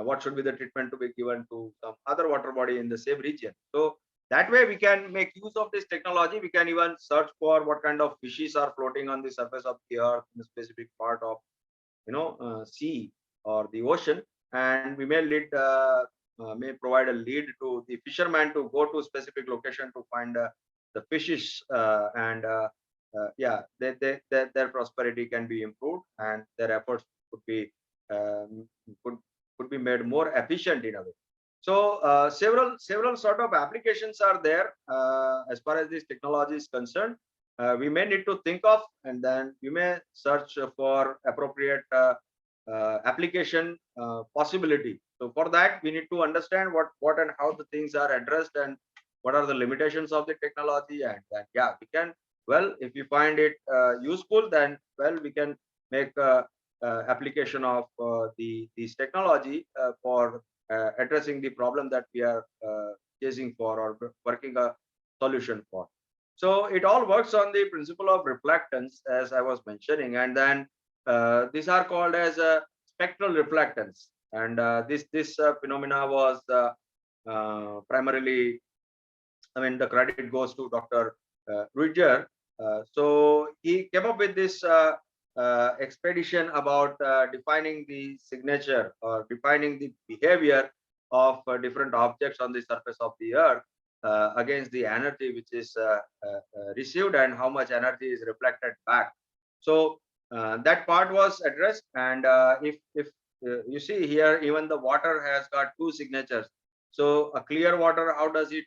what should be the treatment to be given to some other water body in the same region. So that way we can make use of this technology. We can even search for what kind of fishes are floating on the surface of the earth in a specific part of sea or the ocean, and we may may provide a lead to the fisherman to go to a specific location to find the fishes, and yeah, their prosperity can be improved, and their efforts could be could be made more efficient in a way. So several sort of applications are there as far as this technology is concerned. We may need to think of, and then we may search for appropriate application possibility. So for that, we need to understand what and how the things are addressed, and what are the limitations of the technology, and then yeah, we can, well, if you find it useful, then well, we can make application of this technology for addressing the problem that we are chasing for, or working a solution for. So it all works on the principle of reflectance, as I was mentioning, and then these are called as spectral reflectance, and this phenomena was primarily, I mean, the credit goes to Dr. Ruijter. So he came up with this expedition about defining the signature, or defining the behavior of different objects on the surface of the earth against the energy which is received, and how much energy is reflected back. So that part was addressed, and if you see here, even the water has got two signatures. So a clear water, how does it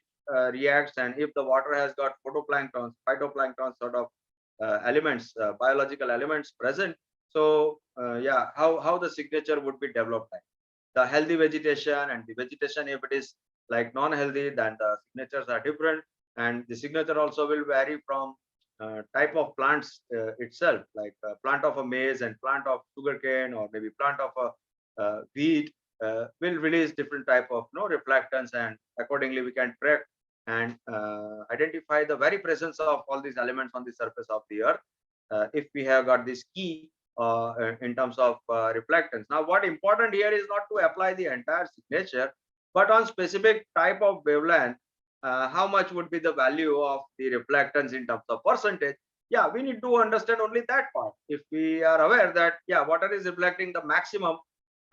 reacts, and if the water has got phytoplankton sort of elements, biological elements present, so yeah, how the signature would be developed like. The healthy vegetation and the vegetation, if it is like non-healthy, then the signatures are different, and the signature also will vary from type of plants itself, like plant of a maize and plant of sugarcane, or maybe plant of a wheat will release different type of reflectance, and accordingly we can track and identify the very presence of all these elements on the surface of the earth if we have got this key in terms of reflectance. Now what important here is not to apply the entire signature, but on specific type of wavelength, how much would be the value of the reflectance in terms of percentage. Yeah, we need to understand only that part. If we are aware that yeah, water is reflecting the maximum,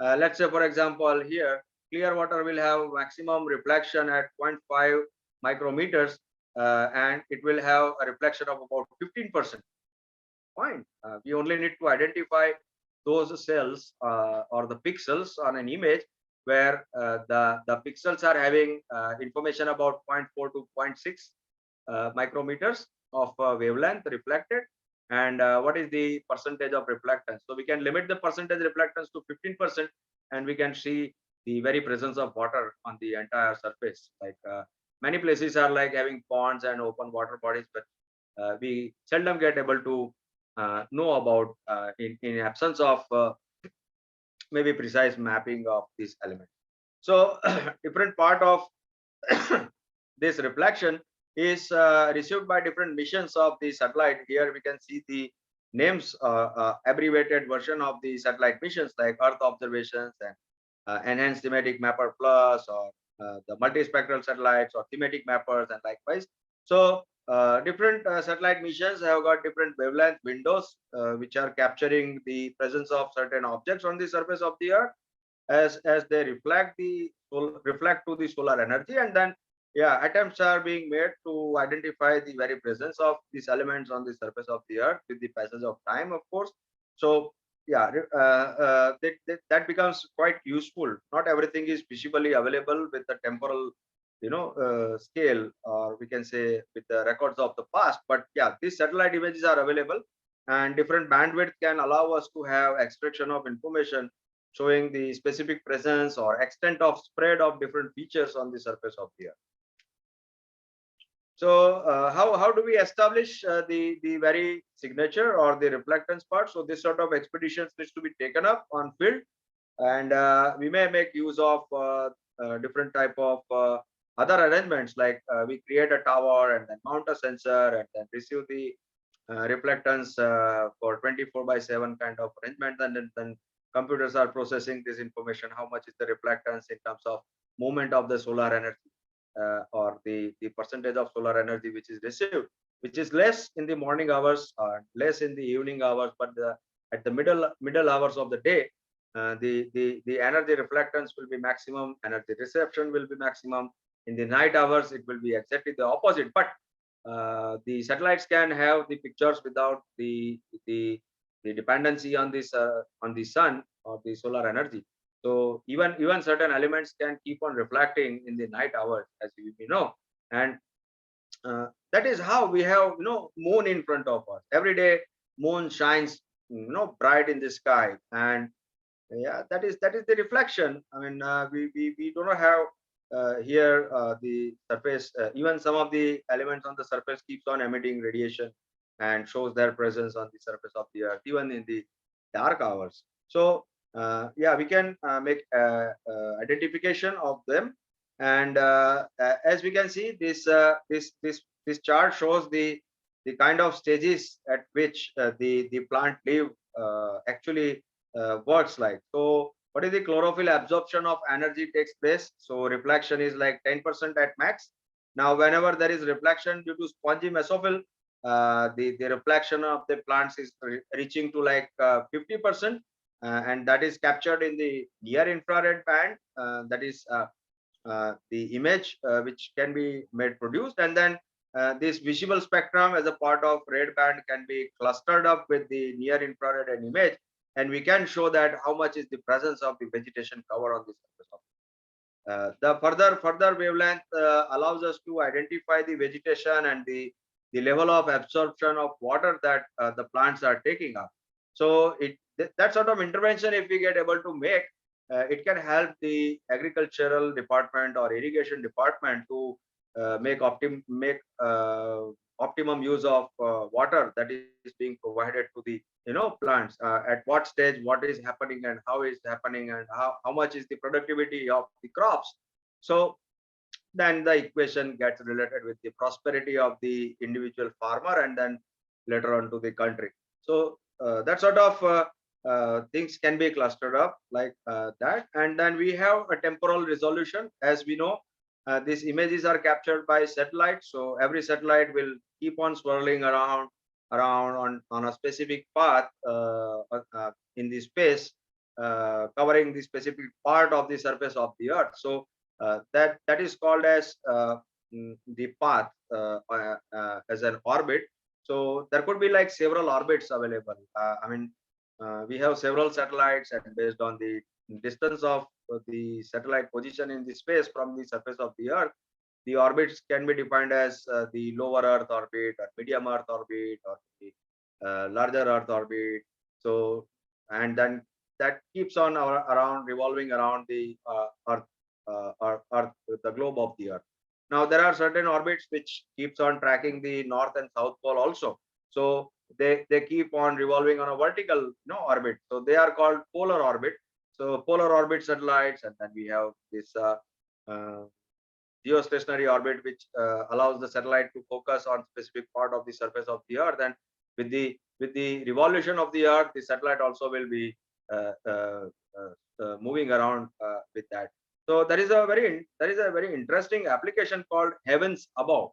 let's say for example here, clear water will have maximum reflection at 0.5 micrometers, and it will have a reflection of about 15%. Fine. We only need to identify those cells or the pixels on an image where the pixels are having information about 0.4 to 0.6 micrometers of wavelength reflected, and what is the percentage of reflectance. So we can limit the percentage reflectance to 15%, and we can see the very presence of water on the entire surface. Like many places are like having ponds and open water bodies, but we seldom get able to know about in absence of maybe precise mapping of these elements. So different part of this reflection is received by different missions of the satellite. Here we can see the names, abbreviated version of the satellite missions like Earth observations and enhanced thematic mapper plus, or the multispectral satellites or thematic mappers, and likewise. So different satellite missions have got different wavelength windows which are capturing the presence of certain objects on the surface of the Earth as they reflect to the solar energy, and then yeah, attempts are being made to identify the very presence of these elements on the surface of the Earth with the passage of time, of course. So yeah, that becomes quite useful. Not everything is visibly available with the temporal, scale, or we can say with the records of the past. But yeah, these satellite images are available, and different bandwidth can allow us to have extraction of information showing the specific presence or extent of spread of different features on the surface of the Earth. So how do we establish the very signature or the reflectance part? So this sort of expeditions needs to be taken up on field, and we may make use of different type of other arrangements, like we create a tower and then mount a sensor and then receive the reflectance for 24/7 kind of arrangement, and then computers are processing this information. How much is the reflectance in terms of movement of the solar energy, or the percentage of solar energy which is received, which is less in the morning hours, less in the evening hours, but at the middle hours of the day, the energy reflectance will be maximum, energy reception will be maximum. In the night hours, it will be exactly the opposite. But the satellites can have the pictures without the dependency on this on the sun or the solar energy. So even certain elements can keep on reflecting in the night hours, as you know, and that is how we have moon in front of us every day. Moon shines bright in the sky, and yeah, that is the reflection. I mean, we do not have here the surface, even some of the elements on the surface keeps on emitting radiation and shows their presence on the surface of the Earth even in the dark hours. So yeah, we can make identification of them, and as we can see, this chart shows the kind of stages at which the plant live actually works like. So what is the chlorophyll absorption of energy takes place? So reflection is like 10% at max. Now whenever there is reflection due to spongy mesophyll, the reflection of the plants is reaching to like 50%, and that is captured in the near infrared band. That is the image which can be made produced, and then this visible spectrum as a part of red band can be clustered up with the near infrared and image, and we can show that how much is the presence of the vegetation cover on the surface of the further wavelength allows us to identify the vegetation and the level of absorption of water that the plants are taking up. So that sort of intervention, if we get able to make, it can help the agricultural department or irrigation department to make optimum use of water that is being provided to the plants, at what stage what is happening and how is happening, and how much is the productivity of the crops. So then the equation gets related with the prosperity of the individual farmer and then later on to the country. So that sort of things can be clustered up like that. And then we have a temporal resolution. As we know, these images are captured by satellite, so every satellite will keep on swirling around on a specific path in the space, covering the specific part of the surface of the Earth. So that is called as the path as an orbit. So there could be like several orbits available. We have several satellites, and based on the distance of the satellite position in the space from the surface of the Earth, the orbits can be defined as the lower Earth orbit, or medium Earth orbit, or the larger Earth orbit. So, and then that keeps on around revolving around the Earth, the globe of the Earth. Now there are certain orbits which keeps on tracking the north and south pole also. So they keep on revolving on a vertical orbit. So they are called polar orbit. So polar orbit satellites, and then we have this uh, geostationary orbit, which allows the satellite to focus on specific part of the surface of the Earth. And with the revolution of the Earth, the satellite also will be moving around with that. So there is a very interesting application called Heavens Above,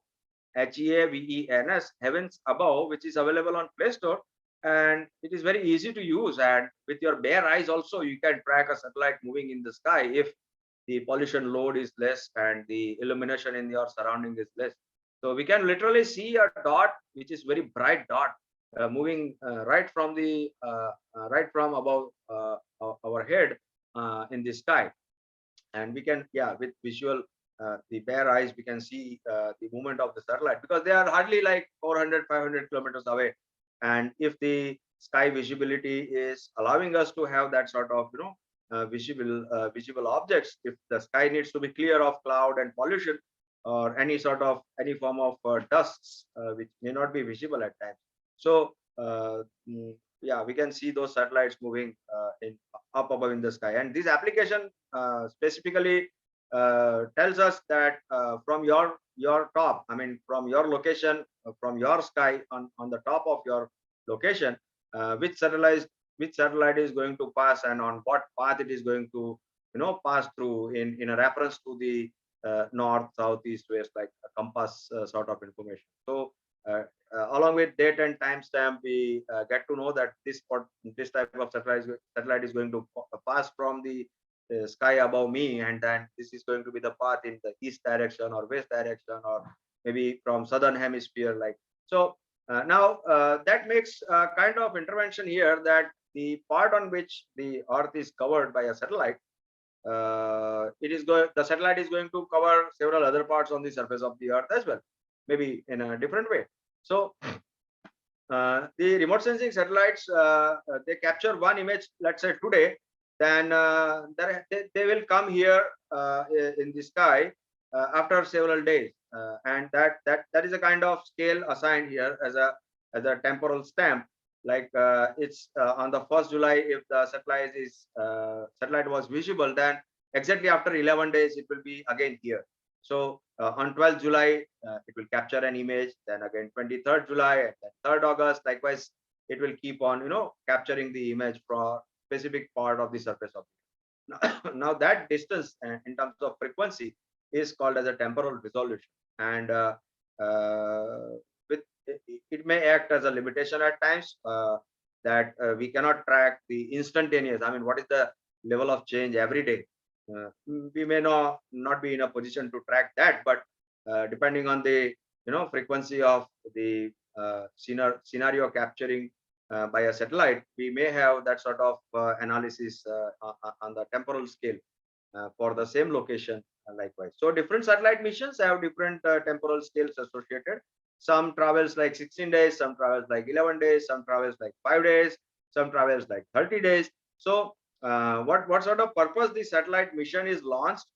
HEAVENS, Heavens Above, which is available on Play Store, and it is very easy to use. And with your bare eyes also, you can track a satellite moving in the sky if the pollution load is less and the illumination in your surrounding is less. So we can literally see a dot, which is very bright dot, moving right from above our head in the sky. And we can, with visual, the bare eyes, we can see the movement of the satellite, because they are hardly like 400-500 kilometers away. And if the sky visibility is allowing us to have that sort of visible objects, if the sky needs to be clear of cloud and pollution, or any form of dusts which may not be visible at times. So we can see those satellites moving up above in the sky. And this application specifically tells us that from your top, from your location, from your sky, on the top of your location, which satellite is going to pass, and on what path it is going to pass through, in a reference to the north, south, east, west, like a compass sort of information. So along with date and timestamp, we get to know that this type of satellite is going to pass from the sky above me, and then this is going to be the path in the east direction or west direction, or maybe from southern hemisphere, like so. Now that makes a kind of intervention here, that the part on which the Earth is covered by a satellite, the satellite is going to cover several other parts on the surface of the Earth as well, maybe in a different way. So the remote sensing satellites, they capture one image, let's say today, then they will come here in the sky after several days, and that is a kind of scale assigned here as a temporal stamp. Like it's on the 1st July, if the satellite was visible, then exactly after 11 days it will be again here. So on 12th July, it will capture an image, then again 23rd July, and then 3rd August. Likewise, it will keep on, capturing the image from specific part of the surface of it. Now that distance in terms of frequency is called as a temporal resolution, and it may act as a limitation at times, that we cannot track the instantaneous. What is the level of change every day? We may not be in a position to track that, but depending on the frequency of the scenario capturing by a satellite, we may have that sort of analysis on the temporal scale for the same location. Likewise, so different satellite missions have different temporal scales associated. Some travels like 16 days, some travels like 11 days, some travels like 5 days, some travels like 30 days. So what sort of purpose the satellite mission is launched,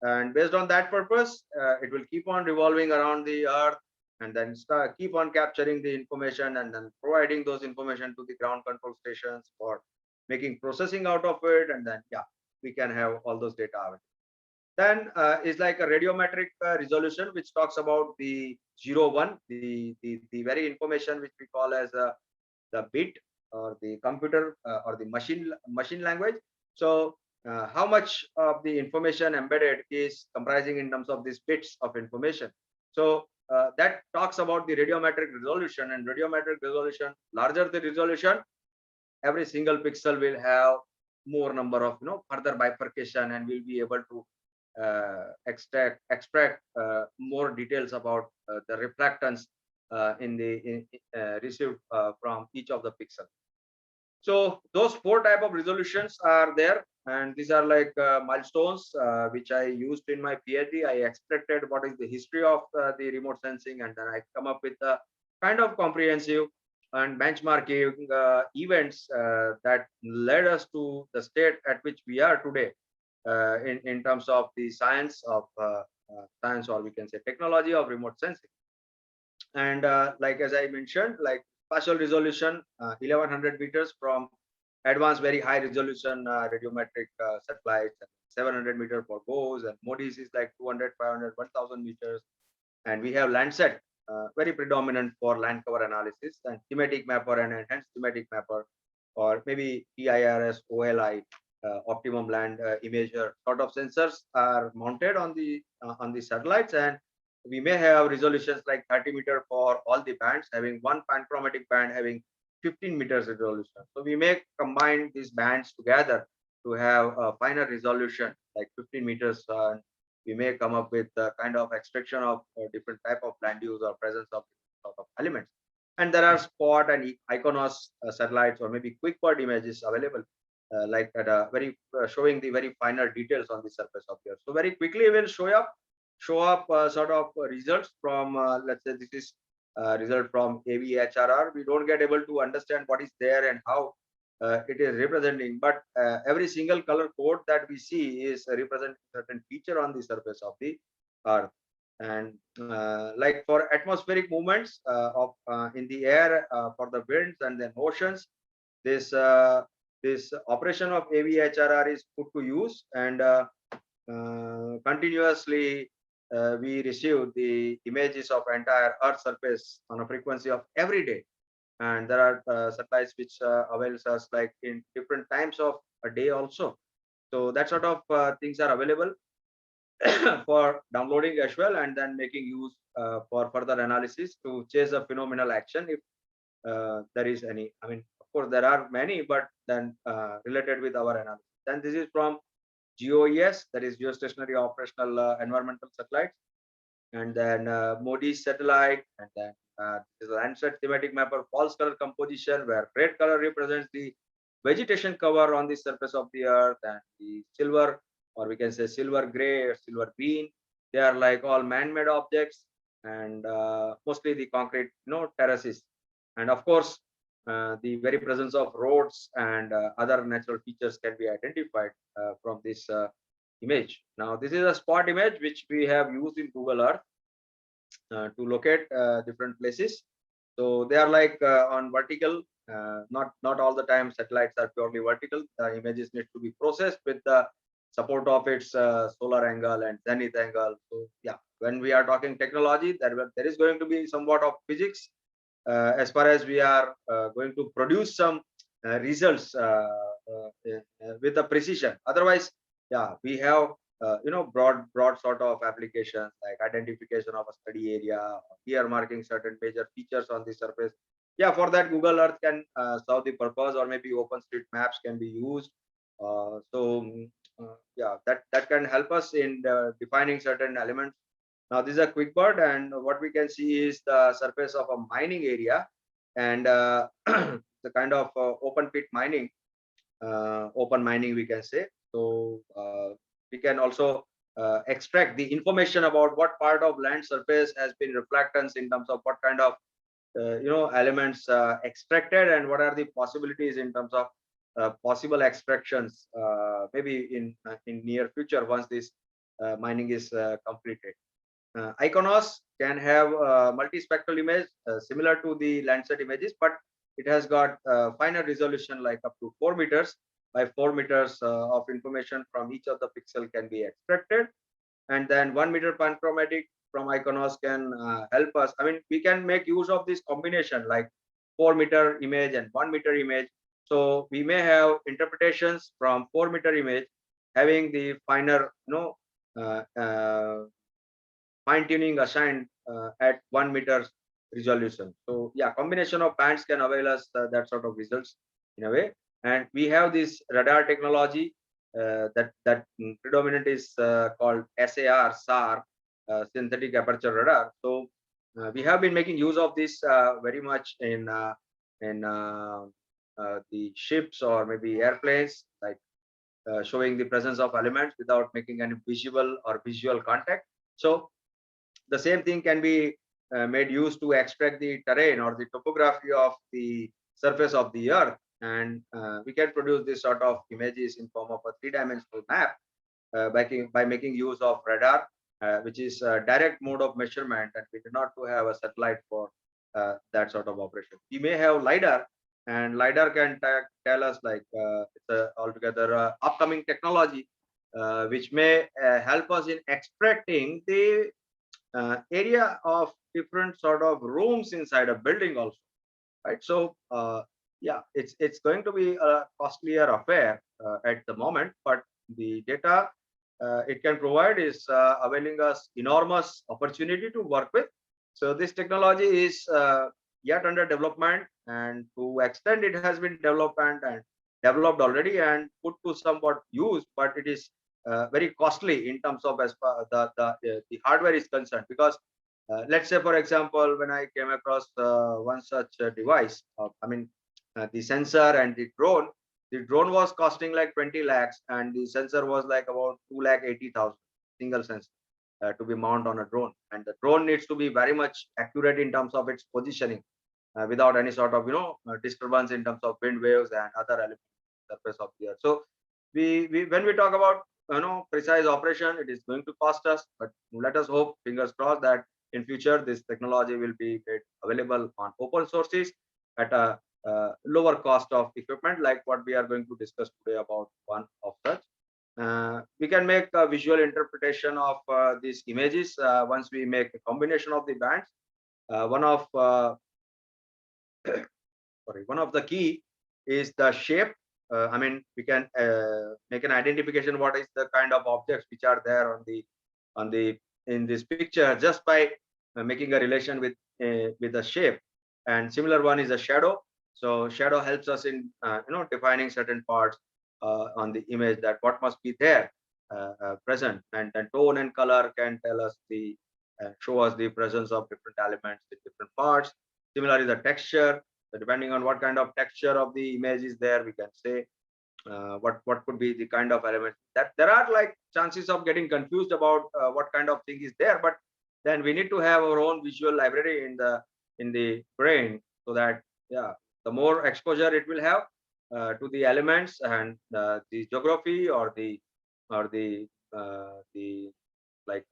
and based on that purpose, it will keep on revolving around the Earth, and then keep on capturing the information, and then providing those information to the ground control stations for making processing out of it, and then we can have all those data out. Then is like a radiometric resolution, which talks about the 0-1, the very information which we call as the bit, or the computer or the machine language. So how much of the information embedded is comprising in terms of these bits of information. So that talks about the radiometric resolution. And radiometric resolution, larger the resolution, every single pixel will have more number of further bifurcation, and we'll be able to extract more details about the reflectance received from each of the pixels. So those 4 type of resolutions are there, and these are like milestones which I used in my PhD. I extracted what is the history of the remote sensing, and then I come up with a kind of comprehensive and benchmarking events that led us to the state at which we are today in terms of the science, or we can say technology of remote sensing. And like as I mentioned, like spatial resolution 1100 meters from advanced very high resolution radiometric satellites, 700 meters for GOES, and MODIS is like 200, 500, 1000 meters. And we have Landsat, very predominant for land cover analysis, and thematic mapper and enhanced thematic mapper, or maybe PIRS, OLI, optimum land imager sort of sensors are mounted on the satellites. And we may have resolutions like 30 meter for all the bands, having one panchromatic band having 15 meters resolution. So we may combine these bands together to have a finer resolution like 15 meters. We may come up with a kind of extraction of different type of land use or presence of sort of elements. And there are spot and ICONOS satellites, or maybe quick bird images available, like at a very showing the very finer details on the surface of the Earth. So very quickly we'll show up sort of results from let's say this is result from AVHRR. We don't get able to understand what is there and how it is representing, but every single color code that we see is representing certain feature on the surface of the Earth. And like for atmospheric movements of in the air, for the winds and then oceans, this operation of AVHRR is put to use, and continuously we receive the images of entire Earth surface on a frequency of every day. And there are satellites which avails us like in different times of a day also. So that sort of things are available for downloading as well, and then making use for further analysis to chase a phenomenal action if there is any. I mean, of course, there are many, but then related with our analysis. Then this is from GOES, that is Geostationary Operational Environmental Satellites, and then MODIS satellite, and then this is Landsat thematic mapper false color composition, where red color represents the vegetation cover on the surface of the Earth, and the silver, or we can say silver gray or silver green, they are like all man-made objects, and mostly the concrete terraces. And of course the very presence of roads and other natural features can be identified from this image. Now this is a spot image which we have used in Google Earth to locate different places. So they are like on vertical, not all the time satellites are purely vertical. The images need to be processed with the support of its solar angle and zenith angle. So yeah, when we are talking technology, there is going to be somewhat of physics as far as we are going to produce some results with a precision. Otherwise, yeah, we have broad sort of applications like identification of a study area, earmarking certain major features on the surface. Yeah, for that Google Earth can solve the purpose, or maybe OpenStreetMaps can be used. Yeah, that can help us in defining certain elements. Now this is a quick bird, and what we can see is the surface of a mining area, and the kind of open pit mining, open mining we can say. So we can also extract the information about what part of land surface has been reflectance in terms of what kind of elements extracted, and what are the possibilities in terms of possible extractions maybe in near future once this mining is completed. ICONOS can have multispectral image similar to the Landsat images, but it has got finer resolution like up to 4 meters by 4 meters of information from each of the pixel can be extracted. And then 1 meter panchromatic from ICONOS can help us. I mean, we can make use of this combination like 4 meter image and 1 meter image. So we may have interpretations from 4 meter image having the finer fine tuning assigned at 1 meter resolution. So yeah, combination of bands can avail us that sort of results in a way. And we have this radar technology that predominant is called SAR, synthetic aperture radar. So we have been making use of this very much in the ships or maybe airplanes, like showing the presence of elements without making any visible or visual contact. So the same thing can be made use to extract the terrain or the topography of the surface of the earth, and we can produce this sort of images in form of a three-dimensional map by making use of radar, which is a direct mode of measurement, and we do not to have a satellite for that sort of operation. We may have LiDAR, and LiDAR can tell us like it's a altogether upcoming technology which may help us in extracting the area of different sort of rooms inside a building also, right? So yeah, it's going to be a costlier affair at the moment, but the data it can provide is availing us enormous opportunity to work with. So this technology is yet under development, and to extent it has been developed and developed already and put to somewhat use, but it is very costly in terms of as far the hardware is concerned. Because let's say, for example, when I came across one such device, the sensor and the drone was costing like 20 lakhs, and the sensor was like about 2,80,000 single sensor to be mounted on a drone. And the drone needs to be very much accurate in terms of its positioning without any sort of disturbance in terms of wind waves and other elements surface of the earth. So we when we talk about precise operation, it is going to cost us, but let us hope, fingers crossed, that in future this technology will be made available on open sources at a lower cost of equipment, like what we are going to discuss today about one of such. We can make a visual interpretation of these images once we make a combination of the bands. One of the key is the shape. We can make an identification what is the kind of objects which are there in this picture just by making a relation with the shape. And similar one is a shadow. So shadow helps us in defining certain parts on the image, that what must be there present, and tone and color can tell us show us the presence of different elements in different parts. Similarly, the texture. So depending on what kind of texture of the image is there, we can say what could be the kind of element. That there are like chances of getting confused about what kind of thing is there, but then we need to have our own visual library in the brain, so that the more exposure it will have to the elements and the geography or the like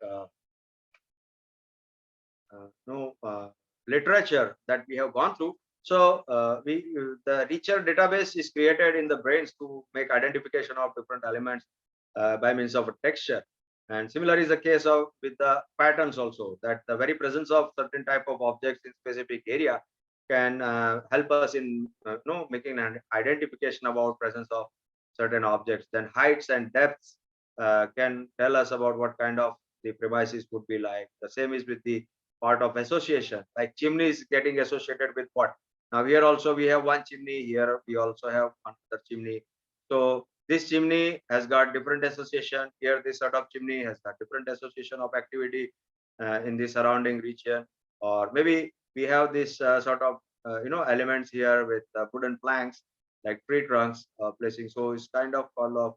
literature that we have gone through. So the richer database is created in the brains to make identification of different elements by means of a texture. And similar is the case with the patterns also, that the very presence of certain type of objects in specific area can help us in making an identification about presence of certain objects. Then heights and depths can tell us about what kind of the premises would be like. The same is with the part of association, like chimneys getting associated with what. Now here also we have one chimney, here we also have another chimney. So this chimney has got different association. Here this sort of chimney has got different association of activity in the surrounding region. Or maybe we have this sort of elements here with wooden planks like tree trunks placing. So it's kind of full of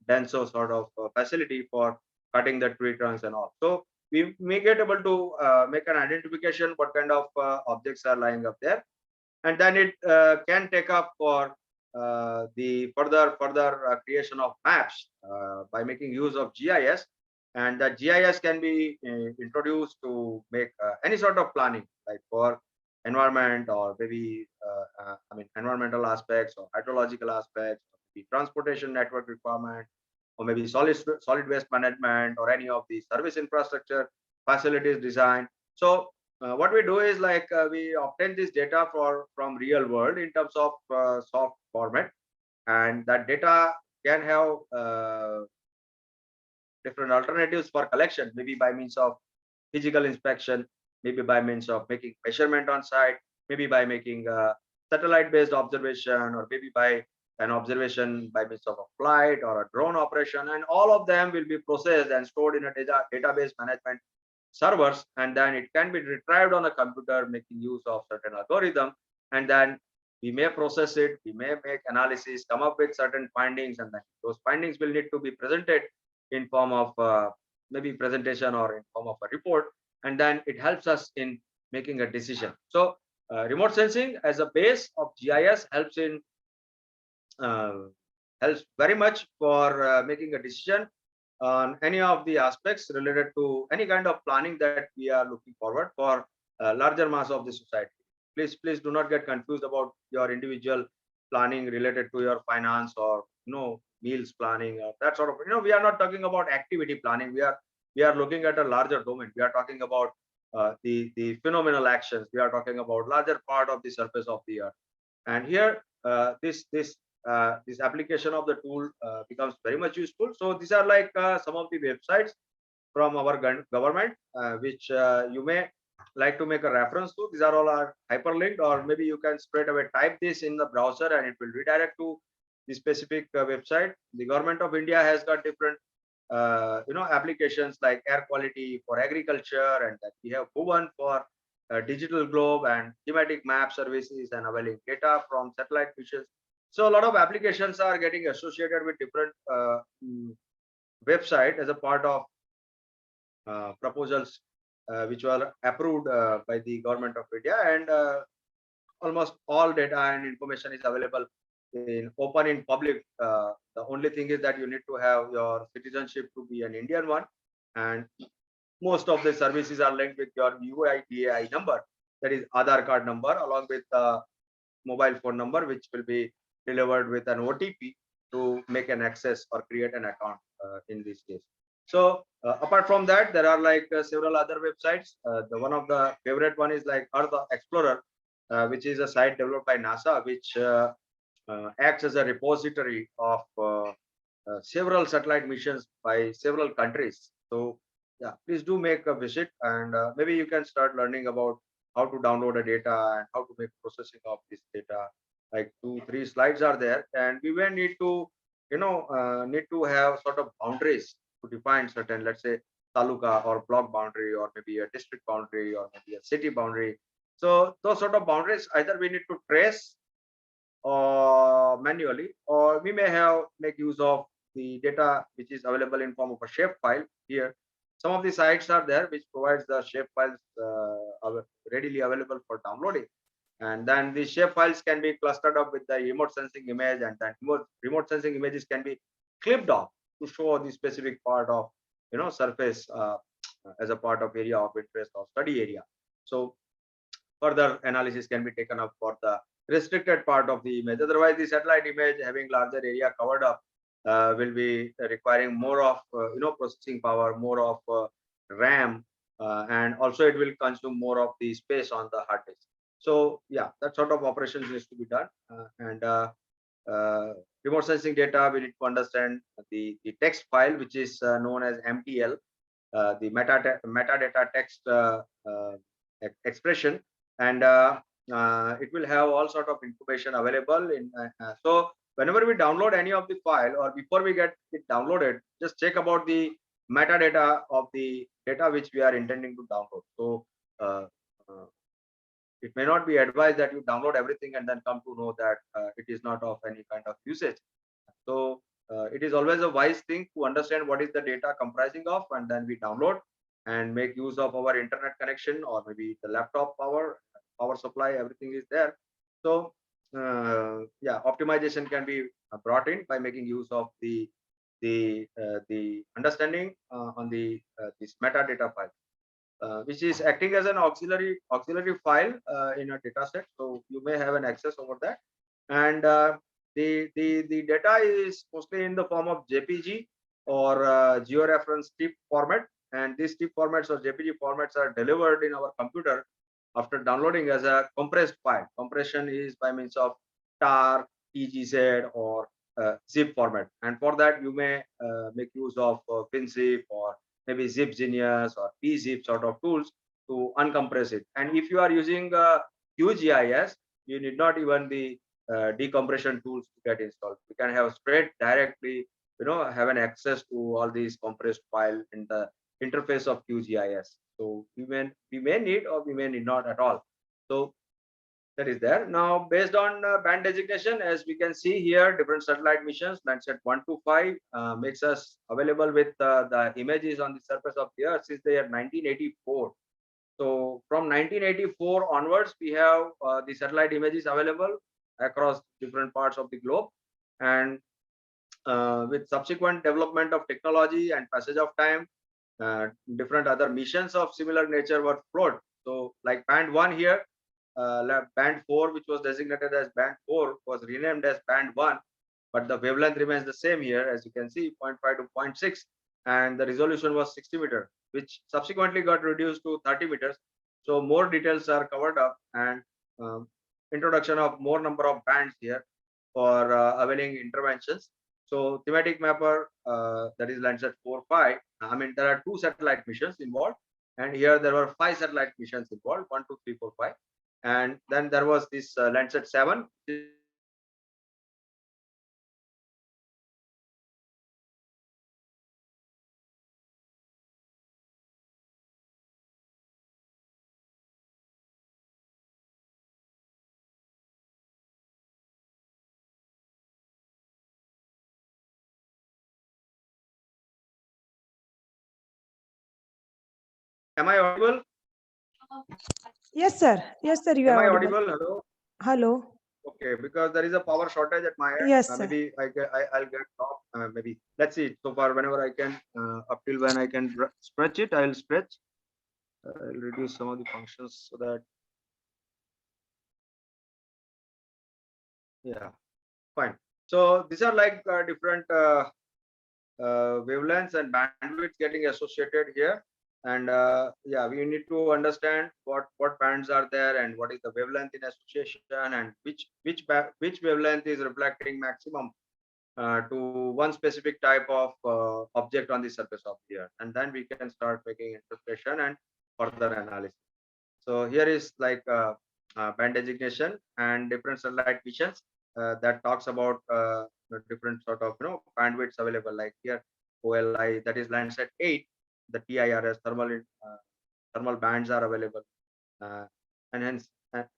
denso sort of facility for cutting the tree trunks and all. So we may get able to make an identification what kind of objects are lying up there, and then it can take up for the further creation of maps by making use of GIS. And the GIS can be introduced to make any sort of planning, like for environment, or maybe environmental aspects or hydrological aspects, the transportation network requirement, or maybe solid waste management, or any of the service infrastructure facilities design. So what we do is like we obtain this data from real world in terms of soft format, and that data can have different alternatives for collection, maybe by means of physical inspection, maybe by means of making measurement on site, maybe by making satellite based observation, or maybe by an observation by means of a flight or a drone operation, and all of them will be processed and stored in a database management servers, and then it can be retrieved on a computer making use of certain algorithm, and then we may process it, we may make analysis, come up with certain findings, and then those findings will need to be presented in form of maybe presentation or in form of a report, and then it helps us in making a decision. So remote sensing as a base of GIS helps in helps very much for making a decision on any of the aspects related to any kind of planning that we are looking forward for larger mass of the society. Please do not get confused about your individual planning related to your finance or meals planning or that sort of, we are not talking about activity planning. We are looking at a larger domain. We are talking about the phenomenal actions. We are talking about larger part of the surface of the earth. And here this application of the tool becomes very much useful. So these are like some of the websites from our government which you may like to make a reference to. These are all are hyperlinked, or maybe you can straight away type this in the browser and it will redirect to the specific website. The government of India has got different applications like air quality for agriculture, and that we have Bhuvan for digital globe and thematic map services and availing data from satellite missions. So a lot of applications are getting associated with different website as a part of proposals which were approved by the government of India, and almost all data and information is available in open in public. The only thing is that you need to have your citizenship to be an Indian one, and most of the services are linked with your UIDAI number, that is Aadhaar card number, along with the mobile phone number, which will be delivered with an OTP to make an access or create an account in this case. So apart from that, there are like several other websites. The one of the favorite one is like Earth Explorer, which is a site developed by NASA, which acts as a repository of several satellite missions by several countries. So yeah, please do make a visit, and maybe you can start learning about how to download the data and how to make processing of this data. Like 2-3 slides are there, and we will need to need to have sort of boundaries to define certain, let's say, taluka or block boundary, or maybe a district boundary, or maybe a city boundary. So those sort of boundaries either we need to trace or manually, or we may have make use of the data which is available in form of a shape file. Here some of the sites are there which provides the shape files readily available for downloading, and then the shape files can be clustered up with the remote sensing image, and then remote sensing images can be clipped off to show the specific part of surface as a part of area of interest or study area. So further analysis can be taken up for the restricted part of the image. Otherwise, the satellite image having larger area covered up will be requiring more of processing power, more of RAM, and also it will consume more of the space on the hard disk. So yeah, that sort of operations needs to be done. Remote sensing data, we need to understand the text file, which is known as MTL, the metadata text expression, and it will have all sort of information available in. So whenever we download any of the file, or before we get it downloaded, just check about the metadata of the data which we are intending to download. So it may not be advised that you download everything and then come to know that it is not of any kind of usage. So it is always a wise thing to understand what is the data comprising of, and then we download and make use of our internet connection, or maybe the laptop power supply, everything is there. So yeah, optimization can be brought in by making use of the understanding on the this metadata file, which is acting as an auxiliary file in a data set. So you may have an access over that, and the data is mostly in the form of JPG or georeference TIFF format, and these TIFF formats or JPG formats are delivered in our computer after downloading as a compressed file. Compression is by means of tar, TGZ, or zip format, and for that you may make use of WinZip or maybe ZipGenius or pzip sort of tools to uncompress it. And if you are using QGIS, you need not even be decompression tools to get installed. We can have straight directly, have an access to all these compressed file in the interface of QGIS. So we may need or we may need not at all. So that is there. Now, based on band designation, as we can see here, different satellite missions, Landsat 1 to 5 makes us available with the images on the surface of the Earth since the year 1984. So from 1984 onwards, we have the satellite images available across different parts of the globe. And with subsequent development of technology and passage of time, different other missions of similar nature were flown. So like band 1 here, band 4, which was designated as band 4, was renamed as band 1, but the wavelength remains the same here, as you can see, 0.5 to 0.6, and the resolution was 60 meters, which subsequently got reduced to 30 meters. So more details are covered up, and introduction of more number of bands here for availing interventions. So thematic mapper, that is Landsat 4-5. I mean, there are 2 satellite missions involved, and here there were 5 satellite missions involved, 1, 2, 3, 4, 5. And then there was this Landsat 7. Am I audible? Yes, sir. Yes, sir. You Am are I audible. audible? Hello. Hello. Okay, because there is a power shortage at my end. Yes, sir. Maybe I'll get off. Maybe let's see. So far, whenever I can, up till when I can stretch it, I'll stretch. I'll reduce some of the functions so that. Yeah, fine. So these are like different wavelengths and bandwidths getting associated here. And yeah, we need to understand what bands are there and what is the wavelength in association and which wavelength is reflecting maximum to one specific type of object on the surface of the Earth, and then we can start making interpretation and further analysis. So here is like band designation and different satellite missions that talks about the different sort of bandwidths available. Like here, OLI, that is Landsat 8, the TIRS thermal bands are available, and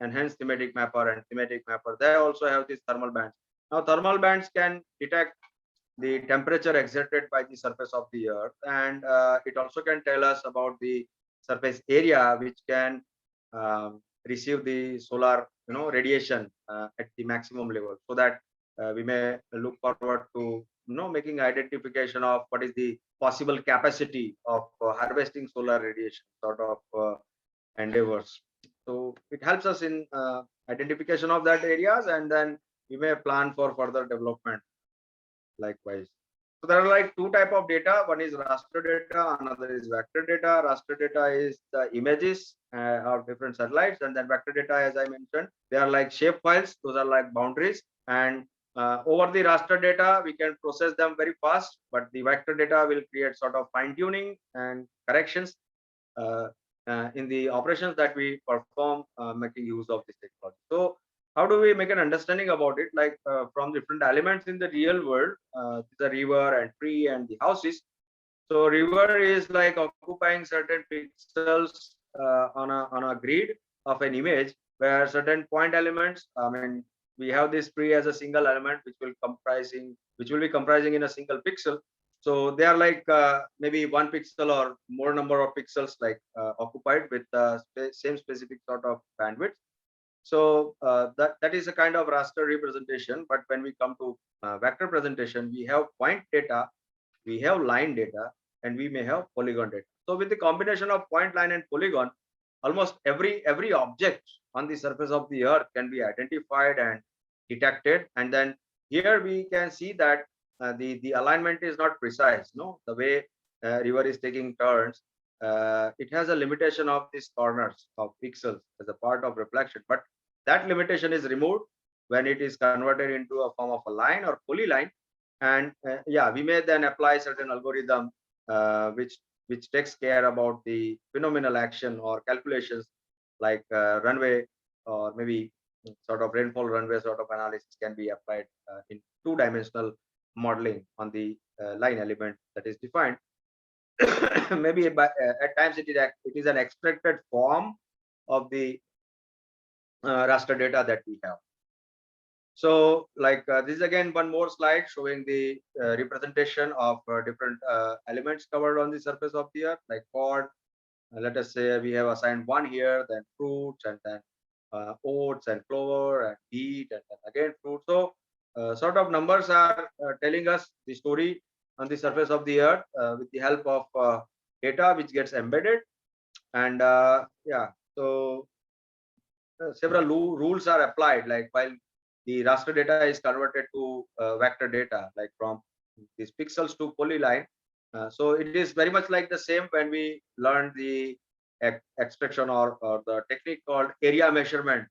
hence thematic mapper and thematic mapper. They also have these thermal bands. Now thermal bands can detect the temperature exerted by the surface of the Earth, and it also can tell us about the surface area which can receive the solar radiation at the maximum level, so that we may look forward to making identification of what is the possible capacity of harvesting solar radiation sort of endeavors. So it helps us in identification of that areas, and then we may plan for further development likewise. So there are like 2 type of data. One is raster data, another is vector data. Raster data is the images of different satellites, and then vector data, as I mentioned, they are like shape files. Those are like boundaries, and over the raster data we can process them very fast, but the vector data will create sort of fine tuning and corrections in the operations that we perform making use of this technology. So how do we make an understanding about it? Like from different elements in the real world, the river and tree and the houses. So river is like occupying certain pixels on a grid of an image, where certain point elements. I mean, we have this tree as a single element, which will be comprising in a single pixel. So they are like maybe 1 pixel or more number of pixels like occupied with the same specific sort of bandwidth. So that is a kind of raster representation. But when we come to vector presentation, we have point data, we have line data, and we may have polygon data. So with the combination of point, line, and polygon, almost every object on the surface of the Earth can be identified and detected. And then here we can see that the alignment is not precise. No, the way river is taking turns, it has a limitation of these corners of pixels as a part of reflection. But that limitation is removed when it is converted into a form of a line or polyline. And yeah, we may then apply certain algorithm which takes care about the phenomenal action or calculations like runway or maybe sort of rainfall runway sort of analysis can be applied in two-dimensional modeling on the line element that is defined. Maybe at times it is an extracted form of the raster data that we have. So like this is again one more slide showing the representation of different elements covered on the surface of the earth, like pod. Let us say we have assigned one here, then fruits, and then oats and clover and wheat, and then again fruit. So sort of numbers are telling us the story on the surface of the earth with the help of data which gets embedded. And yeah, so several rules are applied, like while the raster data is converted to vector data, like from these pixels to polyline. So it is very much like the same when we learned the extraction or the technique called area measurement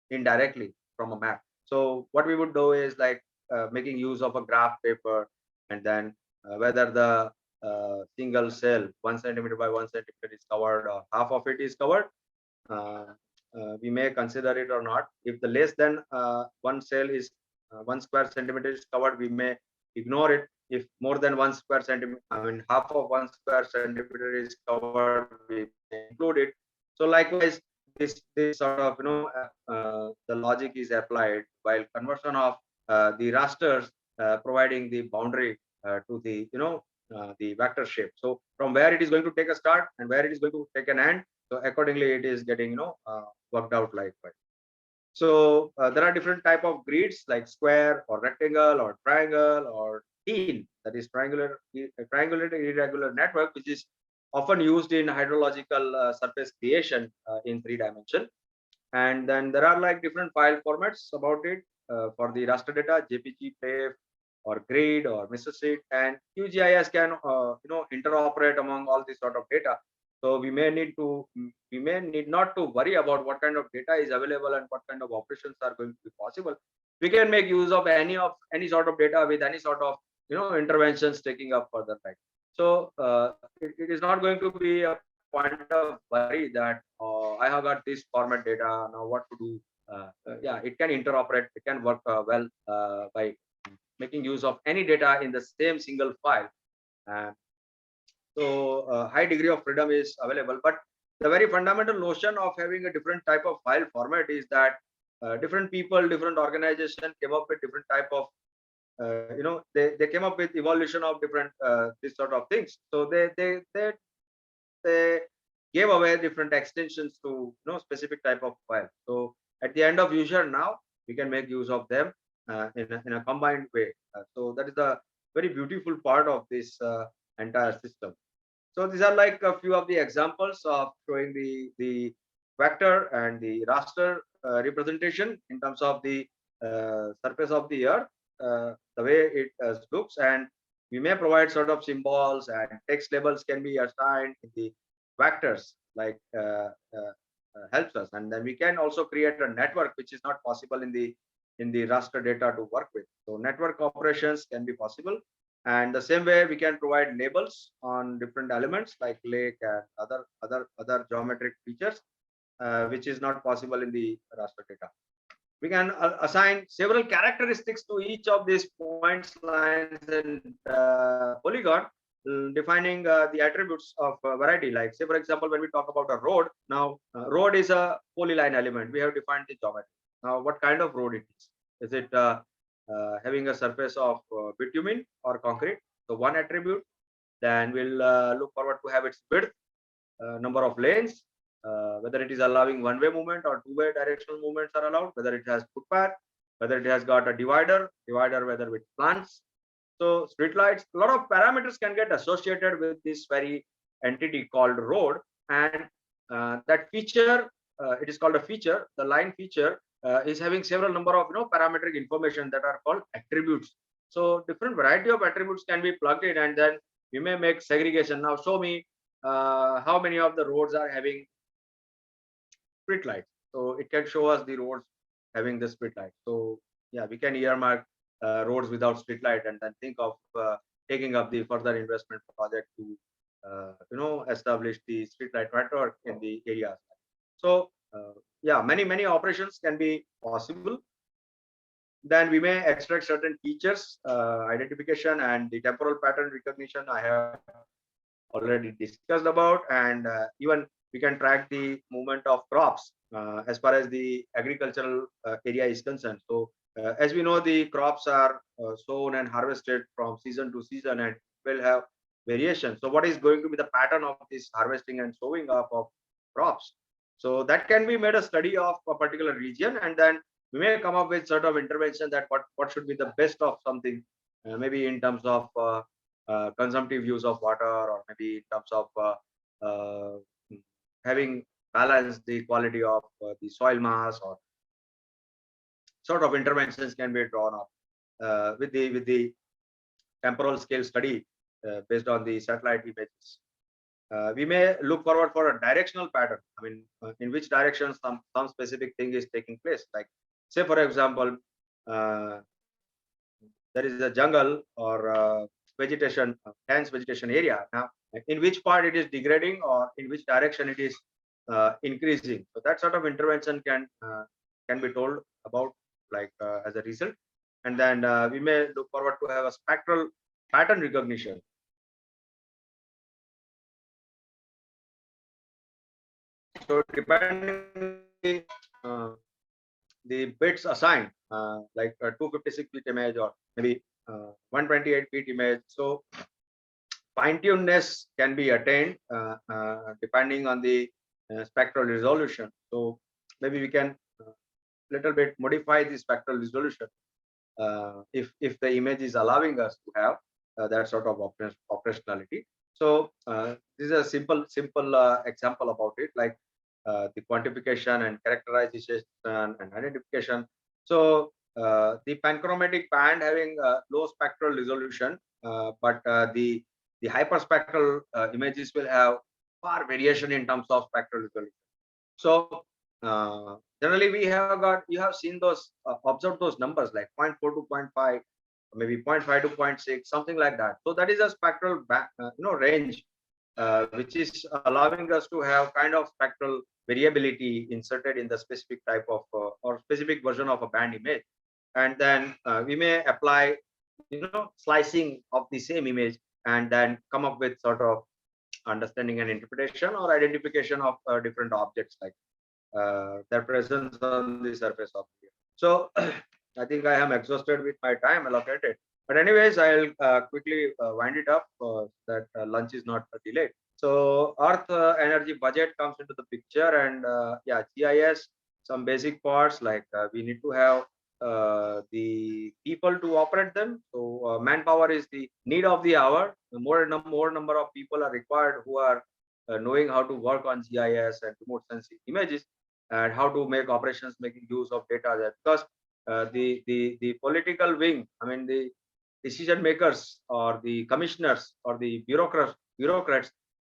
indirectly from a map. So what we would do is like making use of a graph paper, and then whether the single cell 1 centimeter by 1 centimeter is covered or half of it is covered, we may consider it or not. If the less than one cell is 1 square centimeter is covered, we may ignore it. If more than 1 square centimeter, I mean half of 1 square centimeter is covered, we may include it. So likewise, this sort of the logic is applied while conversion of the rasters providing the boundary to the the vector shape. So from where it is going to take a start and where it is going to take an end, so accordingly it is getting worked out likewise. So there are different type of grids like square or rectangle or triangle or teen, that is triangular irregular network, which is often used in hydrological surface creation in 3 dimension. And then there are like different file formats about it for the raster data, JPG, PAVE, or grid or Mr. And QGIS can interoperate among all this sort of data. So we may need not to worry about what kind of data is available and what kind of operations are going to be possible. We can make use of any sort of data with any sort of interventions taking up further time. So it is not going to be a point of worry that I have got this format data, now what to do. Yeah, it can interoperate, it can work well by making use of any data in the same single file. So high degree of freedom is available, but the very fundamental notion of having a different type of file format is that different people, different organizations came up with different type of they came up with evolution of different this sort of things. So they gave away different extensions to specific type of file. So at the end of user, now we can make use of them in a combined way. So that is the very beautiful part of this entire system. So these are like a few of the examples of showing the vector and the raster representation in terms of the surface of the earth, the way it looks. And we may provide sort of symbols and text labels can be assigned in the vectors, like helps us. And then we can also create a network, which is not possible in the raster data to work with. So network operations can be possible. And the same way we can provide labels on different elements like lake and other geometric features, which is not possible in the raster data. We can assign several characteristics to each of these points, lines, and polygon, defining the attributes of variety. Like say for example, when we talk about a road, now road is a polyline element. We have defined the geometry. Now what kind of road it is? Is it having a surface of bitumen or concrete? So one attribute. Then we'll look forward to have its width, number of lanes, whether it is allowing one-way movement or two-way directional movements are allowed, whether it has footpath, whether it has got a divider, whether with plants. So street lights, a lot of parameters can get associated with this very entity called road. And that feature, it is called a feature, the line feature is having several number of parametric information that are called attributes. So different variety of attributes can be plugged in, and then we may make segregation. Now show me how many of the roads are having street lights. So it can show us the roads having the street light. So yeah, we can earmark roads without street light, and then think of taking up the further investment project to establish the street light network in the areas. So yeah, many operations can be possible. Then we may extract certain features, identification and the temporal pattern recognition I have already discussed about, and even we can track the movement of crops as far as the agricultural area is concerned. So as we know, the crops are sown and harvested from season to season and will have variation. So what is going to be the pattern of this harvesting and sowing up of crops? So that can be made a study of a particular region, and then we may come up with sort of intervention that what should be the best of something, maybe in terms of consumptive use of water, or maybe in terms of uh, having balanced the quality of the soil mass, or sort of interventions can be drawn up with the temporal scale study based on the satellite images. We may look forward for a directional pattern. I mean, in which direction some specific thing is taking place. Like, say for example, there is a jungle or vegetation, dense vegetation area. Now, in which part it is degrading, or in which direction it is increasing. So that sort of intervention can be told about, like as a result. And then we may look forward to have a spectral pattern recognition. So depending the bits assigned, like a 256 bit image, or maybe 128 bit image. So fine-tunedness can be attained depending on the spectral resolution. So maybe we can little bit modify the spectral resolution if the image is allowing us to have that sort of operationality. So this is a simple example about it, like the quantification and characterization and identification. So the panchromatic band having low spectral resolution, but the hyperspectral images will have far variation in terms of spectral resolution. So generally you have seen those, observed those numbers like 0.4 to 0.5, maybe 0.5 to 0.6, something like that. So that is a spectral range which is allowing us to have kind of spectral variability inserted in the specific type of or specific version of a band image. And then we may apply slicing of the same image, and then come up with sort of understanding and interpretation or identification of different objects, like their presence on the surface of the earth. So I think I am exhausted with my time allocated. But anyways, I'll quickly wind it up that lunch is not delayed. So Earth energy budget comes into the picture, and yeah, GIS, some basic parts, like we need to have the people to operate them. So manpower is the need of the hour. More number of people are required who are knowing how to work on GIS and remote sensing images, and how to make operations making use of data there. Because the political wing, I mean the decision makers or the commissioners or the bureaucrats,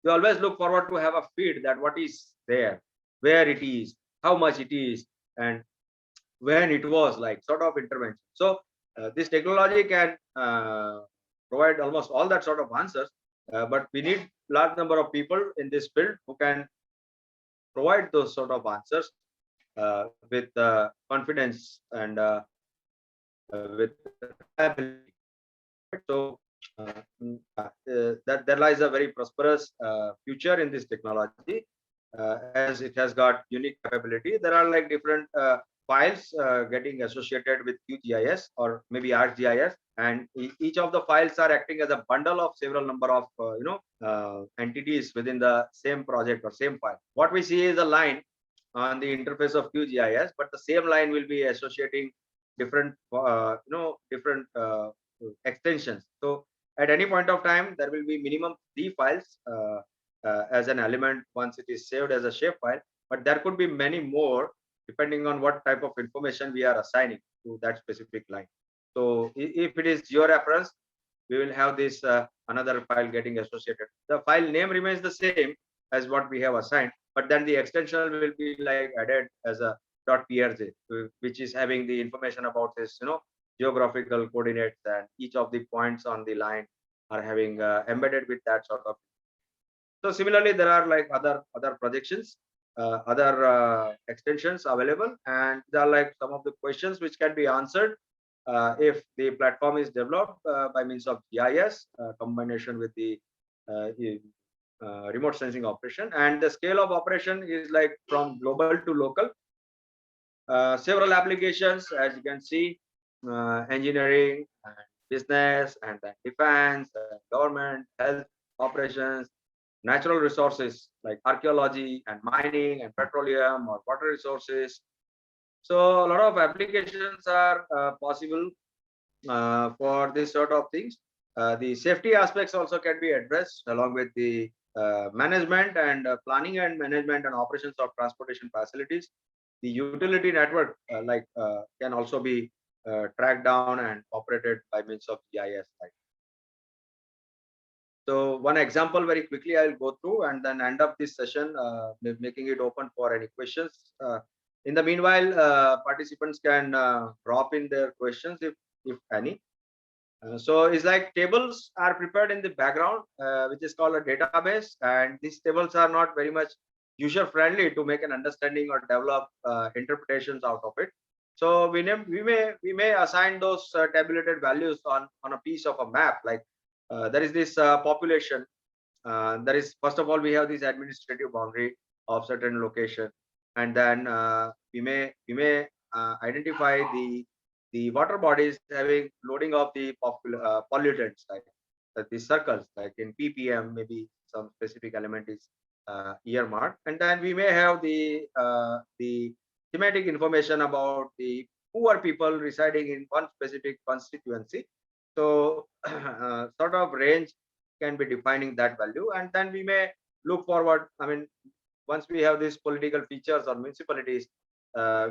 they always look forward to have a feed that what is there, where it is, how much it is, and when it was, like sort of intervention. So this technology can provide almost all that sort of answers, but we need large number of people in this field who can provide those sort of answers with confidence and with reliability. So that there lies a very prosperous future in this technology, as it has got unique capability. There are like different files getting associated with QGIS or maybe ArcGIS, and each of the files are acting as a bundle of several number of entities within the same project or same file. What we see is a line on the interface of QGIS, but the same line will be associating different different extensions. So at any point of time, there will be minimum 3 files as an element once it is saved as a shapefile, but there could be many more depending on what type of information we are assigning to that specific line. So if it is georeference, we will have this another file getting associated. The file name remains the same as what we have assigned, but then the extension will be like added as a .prj, which is having the information about this geographical coordinates, and each of the points on the line are having embedded with that sort of. So similarly, there are like other projections other extensions available, and there are like some of the questions which can be answered if the platform is developed by means of GIS combination with the remote sensing operation. And the scale of operation is like from global to local. Several applications, as you can see, engineering and business, and then defense, government, health operations, natural resources like archaeology and mining and petroleum or water resources. So a lot of applications are possible for this sort of things. The safety aspects also can be addressed along with the management and planning and management and operations of transportation facilities. The utility network can also be tracked down and operated by means of GIS. So one example very quickly I'll go through and then end up this session, making it open for any questions. In the meanwhile, participants can drop in their questions if any. So it's like tables are prepared in the background, which is called a database, and these tables are not very much user friendly to make an understanding or develop interpretations out of it. So we may assign those tabulated values on a piece of a map. Like there is this population. There is, first of all, we have this administrative boundary of certain location, and then we may identify the water bodies having loading of the pollutants, like the circles, like in ppm, maybe some specific element is earmarked, and then we may have the thematic information about the poor people residing in one specific constituency. So sort of range can be defining that value, and then we may look forward. I mean, once we have these political features or municipalities,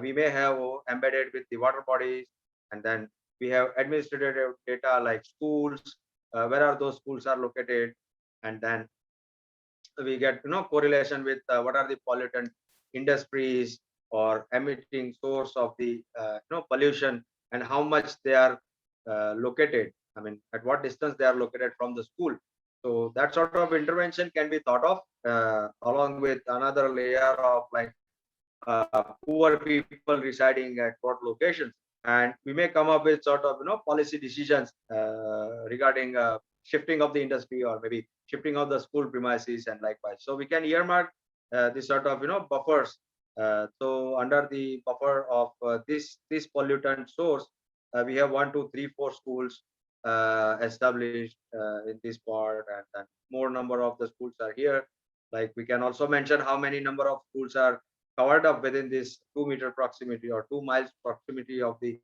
we may have embedded with the water bodies, and then we have administrative data like schools, where are those schools are located, and then we get correlation with what are the pollutant industries or emitting source of the pollution, and how much they are located. I mean, at what distance they are located from the school. So that sort of intervention can be thought of along with another layer of like poor people residing at what locations, and we may come up with sort of policy decisions regarding shifting of the industry or maybe shifting of the school premises and likewise. So we can earmark this sort of buffers. So under the buffer of this pollutant source, we have 1, 2, 3, 4 schools established in this part, and then more number of the schools are here. Like we can also mention how many number of schools are covered up within this 2-meter proximity or 2 miles proximity of the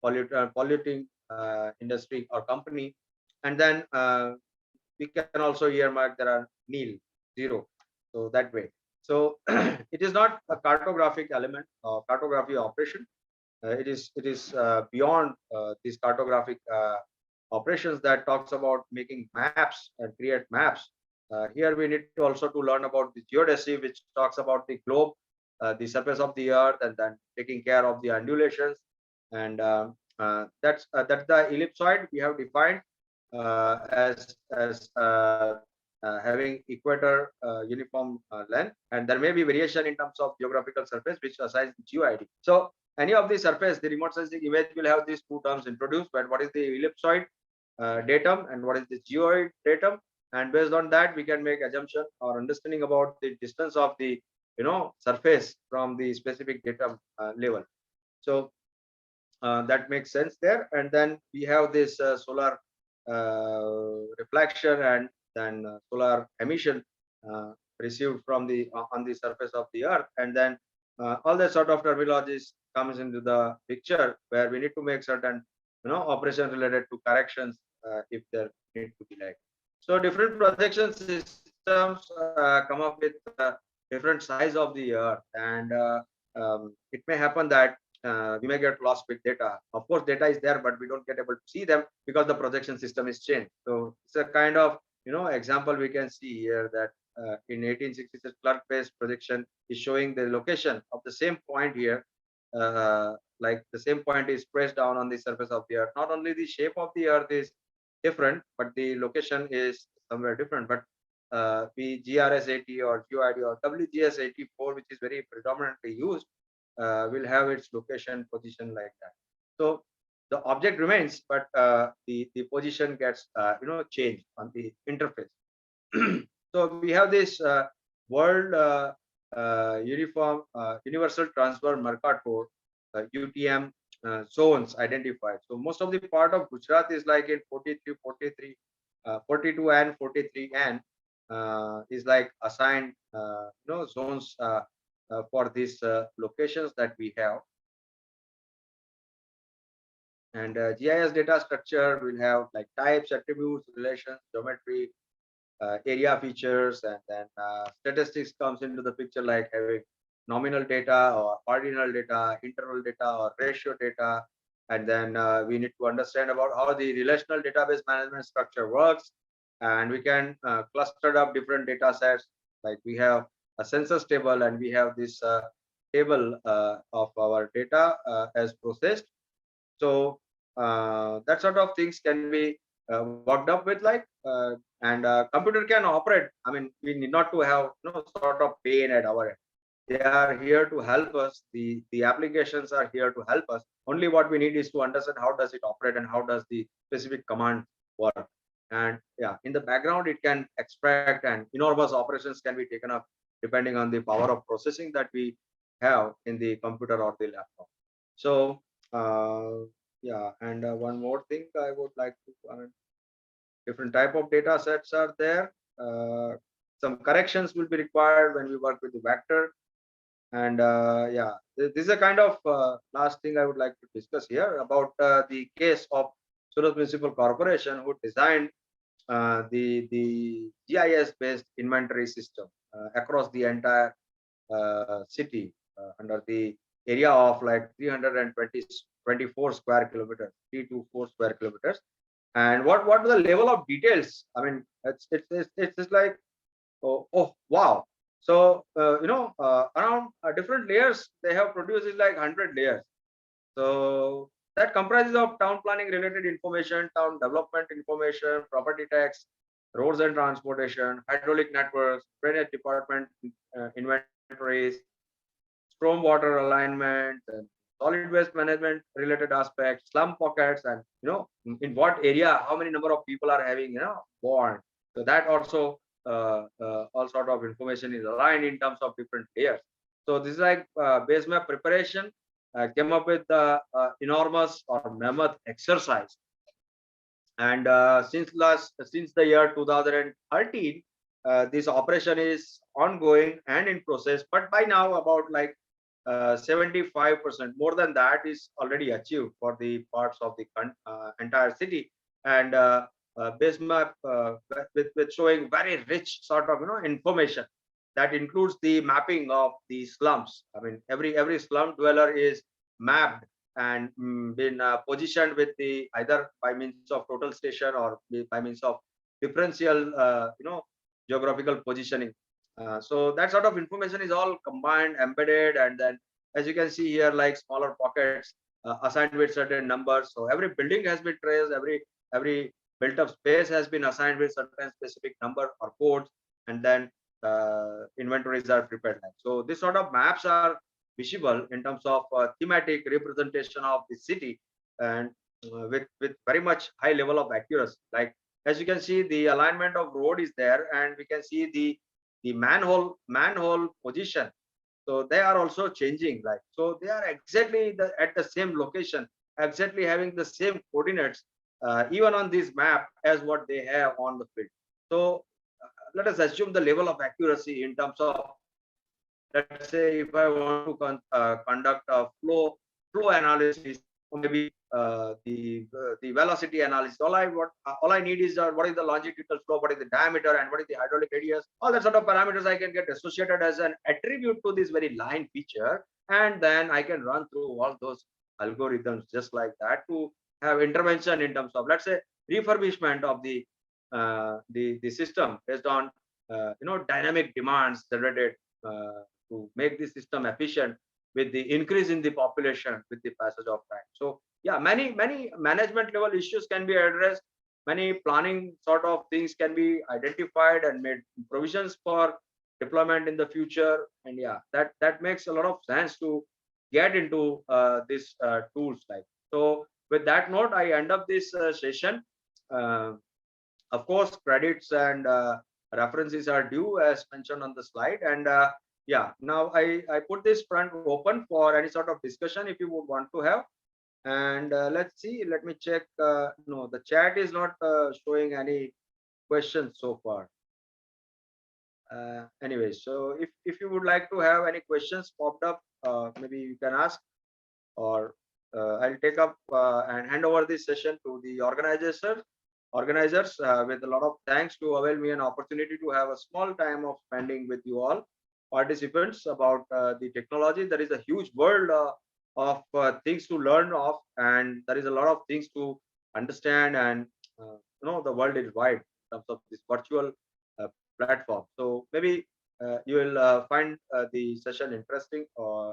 polluting industry or company. And then we can also earmark there are nil, 0. So that way. So it is not a cartographic element or cartography operation. It is beyond these cartographic operations that talks about making maps and create maps. Here we need to also to learn about the geodesy, which talks about the globe, the surface of the earth, and then taking care of the undulations. And that's the ellipsoid we have defined as having equator uniform length, and there may be variation in terms of geographical surface which assigns the GeoID. So any of the surface, the remote sensing image will have these two terms introduced, but what is the ellipsoid datum and what is the geoid datum, and based on that we can make assumption or understanding about the distance of the surface from the specific datum level. So that makes sense there. And then we have this solar reflection and then solar emission received from the on the surface of the earth, and then all that sort of terminologies comes into the picture, where we need to make certain operations related to corrections if there need to be like. So different projection systems come up with different size of the earth, and it may happen that we may get lost with data. Of course, data is there, but we don't get able to see them because the projection system is changed. So it's a kind of example we can see here that in 1866 Clark-based projection is showing the location of the same point here. Like the same point is pressed down on the surface of the earth. Not only the shape of the earth is different, but the location is somewhere different. But be GRS80 or GeoID or WGS84, which is very predominantly used, will have its location position like that. So the object remains, but the position gets changed on the interface. So we have this world uniform universal transfer Mercator UTM zones identified. So most of the part of Gujarat is like in 42 and 43N is like assigned zones for these locations that we have. And GIS data structure will have like types, attributes, relations, geometry, area features, and then statistics comes into the picture, like having nominal data or ordinal data, interval data or ratio data. And then we need to understand about how the relational database management structure works. And we can cluster up different data sets, like we have a census table and we have this table of our data as processed. So that sort of things can be worked up with, like and computer can operate. I mean, we need not to have no sort of pain at our end. They are here to help us. The applications are here to help us. Only what we need is to understand how does it operate and how does the specific command work. And yeah, in the background it can extract, and enormous operations can be taken up depending on the power of processing that we have in the computer or the laptop. So yeah, and one more thing I would like to different type of data sets are there. Some corrections will be required when we work with the vector. And yeah, this is a kind of last thing I would like to discuss here about the case of Surat Municipal Corporation, who designed the GIS based inventory system across the entire city under the area of like 324 square kilometers, 324 square kilometers. And what the level of details? I mean, it's like oh wow. So around different layers they have produced is like 100 layers. So that comprises of town planning related information, town development information, property tax, roads and transportation, hydraulic networks, drainage department inventories, stormwater alignment, and solid waste management related aspects, slum pockets, and in what area how many number of people are having born. So that also all sort of information is aligned in terms of different layers. So this is like base map preparation. Came up with the enormous or mammoth exercise. And since the year 2013, this operation is ongoing and in process. But by now, about like 75%, more than that, is already achieved for the parts of the entire city. And base map with showing very rich sort of information that includes the mapping of the slums. I mean, every slum dweller is mapped and been positioned with the either by means of total station or by means of differential geographical positioning. So that sort of information is all combined, embedded, and then as you can see here, like smaller pockets assigned with certain numbers. So every building has been traced, every built up space has been assigned with certain specific number or codes, and then inventories are prepared. So this sort of maps are visible in terms of thematic representation of the city, and with very much high level of accuracy. Like as you can see, the alignment of road is there, and we can see the manhole position. So they are also changing, like so they are exactly at the same location, exactly having the same coordinates even on this map as what they have on the field. So let us assume the level of accuracy in terms of, let's say, if I want to conduct a flow analysis, or maybe the velocity analysis. All I need is what is the longitudinal slope, what is the diameter, and what is the hydraulic radius. All that sort of parameters I can get associated as an attribute to this very line feature, and then I can run through all those algorithms just like that to have intervention in terms of, let's say, refurbishment of the system based on dynamic demands generated to make the system efficient with the increase in the population with the passage of time. So yeah, many management level issues can be addressed many planning sort of things can be identified and made provisions for deployment in the future. And yeah, that makes a lot of sense to get into these tools. Like, so with that note, I end up this session. uh, of course, credits and references are due as mentioned on the slide. And yeah, now I put this front open for any sort of discussion if you would want to have. And let's see, let me check. No, the chat is not showing any questions so far. Anyway, so if you would like to have any questions popped up, maybe you can ask, or I'll take up and hand over this session to the organizers with a lot of thanks to avail me an opportunity to have a small time of spending with you all participants about the technology. There is a huge world of things to learn of, and there is a lot of things to understand. And the world is wide in terms of this virtual uh, platform. So maybe you will find the session interesting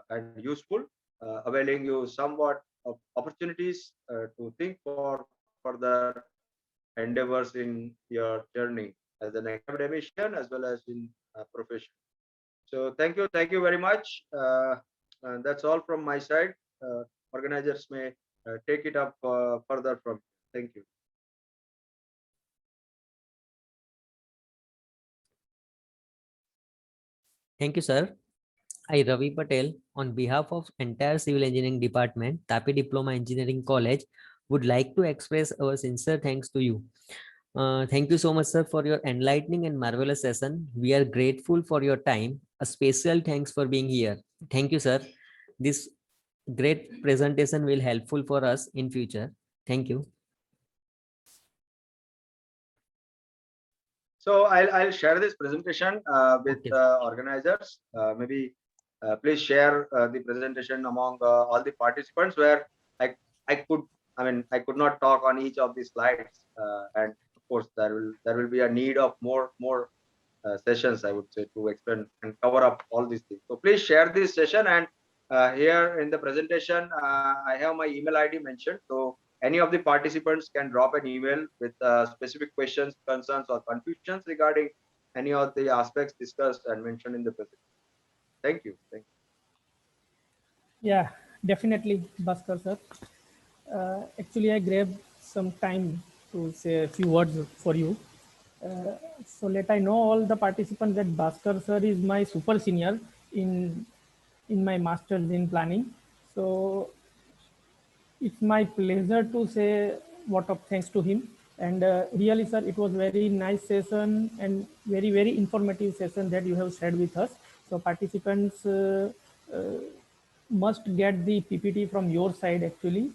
and useful, availing you somewhat of opportunities to think for further endeavors in your journey as an academician as well as in profession. So thank you very much. And that's all from my side. Organizers may take it up further from. Thank you. Thank you, sir. I, Ravi Patel, on behalf of entire Civil Engineering Department, Tapi Diploma Engineering College, would like to express our sincere thanks to you. Thank you so much, sir, for your enlightening and marvelous session. We are grateful for your time. A special thanks for being here. Thank you, sir. This great presentation will helpful for us in future. Thank you. So I'll share this presentation with Okay. organizers. Maybe please share the presentation among all the participants, where I could not talk on each of the slides, and of course there will be a need of more sessions, I would say, to explain and cover up all these things. So please share this session. And here in the presentation, I have my email ID mentioned. So any of the participants can drop an email with specific questions, concerns, or confusions regarding any of the aspects discussed and mentioned in the presentation. Thank you. Thank you. Yeah, definitely, Bhaskar sir. Actually, I grabbed some time to say a few words for you. So let I know all the participants that Bhaskar sir is my super senior in my master's in planning. So it's my pleasure to say word of thanks to him. And really, sir, it was very nice session and very informative session that you have shared with us. So participants must get the PPT from your side actually.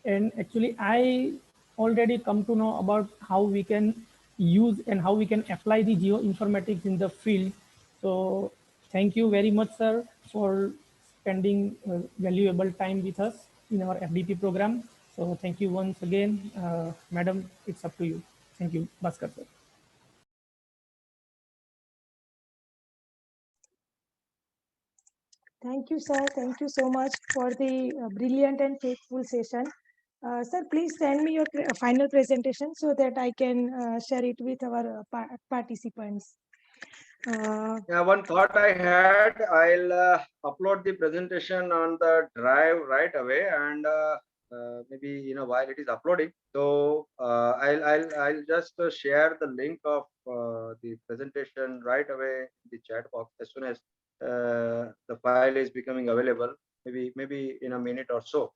And actually, I already come to know about how we can use and how we can apply the geoinformatics in the field. So thank you very much, sir, for spending valuable time with us in our FDP program. So thank you once again, madam. It's up to you. Thank you, Bhaskar sir. Thank you, sir. Thank you so much for the brilliant and faithful session. Sir, please send me your final presentation so that I can share it with our participants. Yeah, one thought I had, I'll upload the presentation on the drive right away, and maybe while it is uploading. So I'll just share the link of the presentation right away in the chat box as soon as the file is becoming available. Maybe in a minute or so.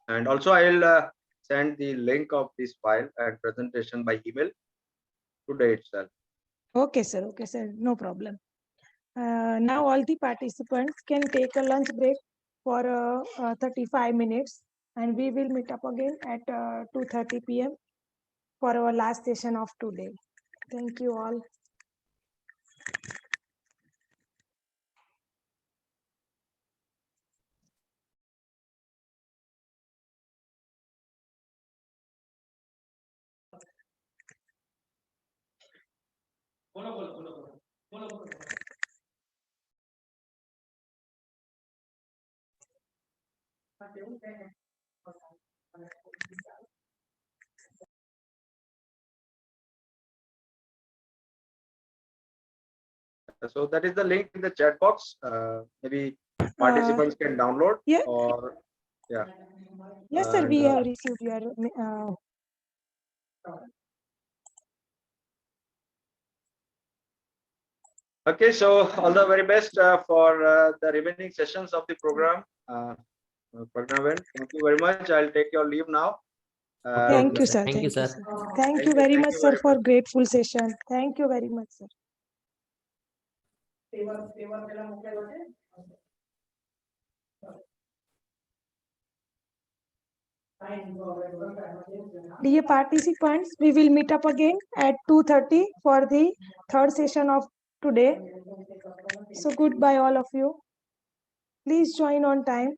And also I'll send the link of this file and presentation by email today itself. Okay, sir. Okay, sir. No problem. Now all the participants can take a lunch break for 35 minutes, and we will meet up again at 2:30 p.m. for our last session of today. Thank you all. So that is the link in the chat box. Maybe participants can download yeah. or yeah. Yes, sir, we And, have received your Okay, so all the very best for the remaining sessions of the program. Pragnaven, thank you very much. I'll take your leave now. thank you, sir. Thank you, sir. Thank you very Thank much, you sir, very for much. grateful session. Thank you very much, sir. Dear participants, we will meet up again at 2:30 for the third session of today. So goodbye all of you. Please join on time.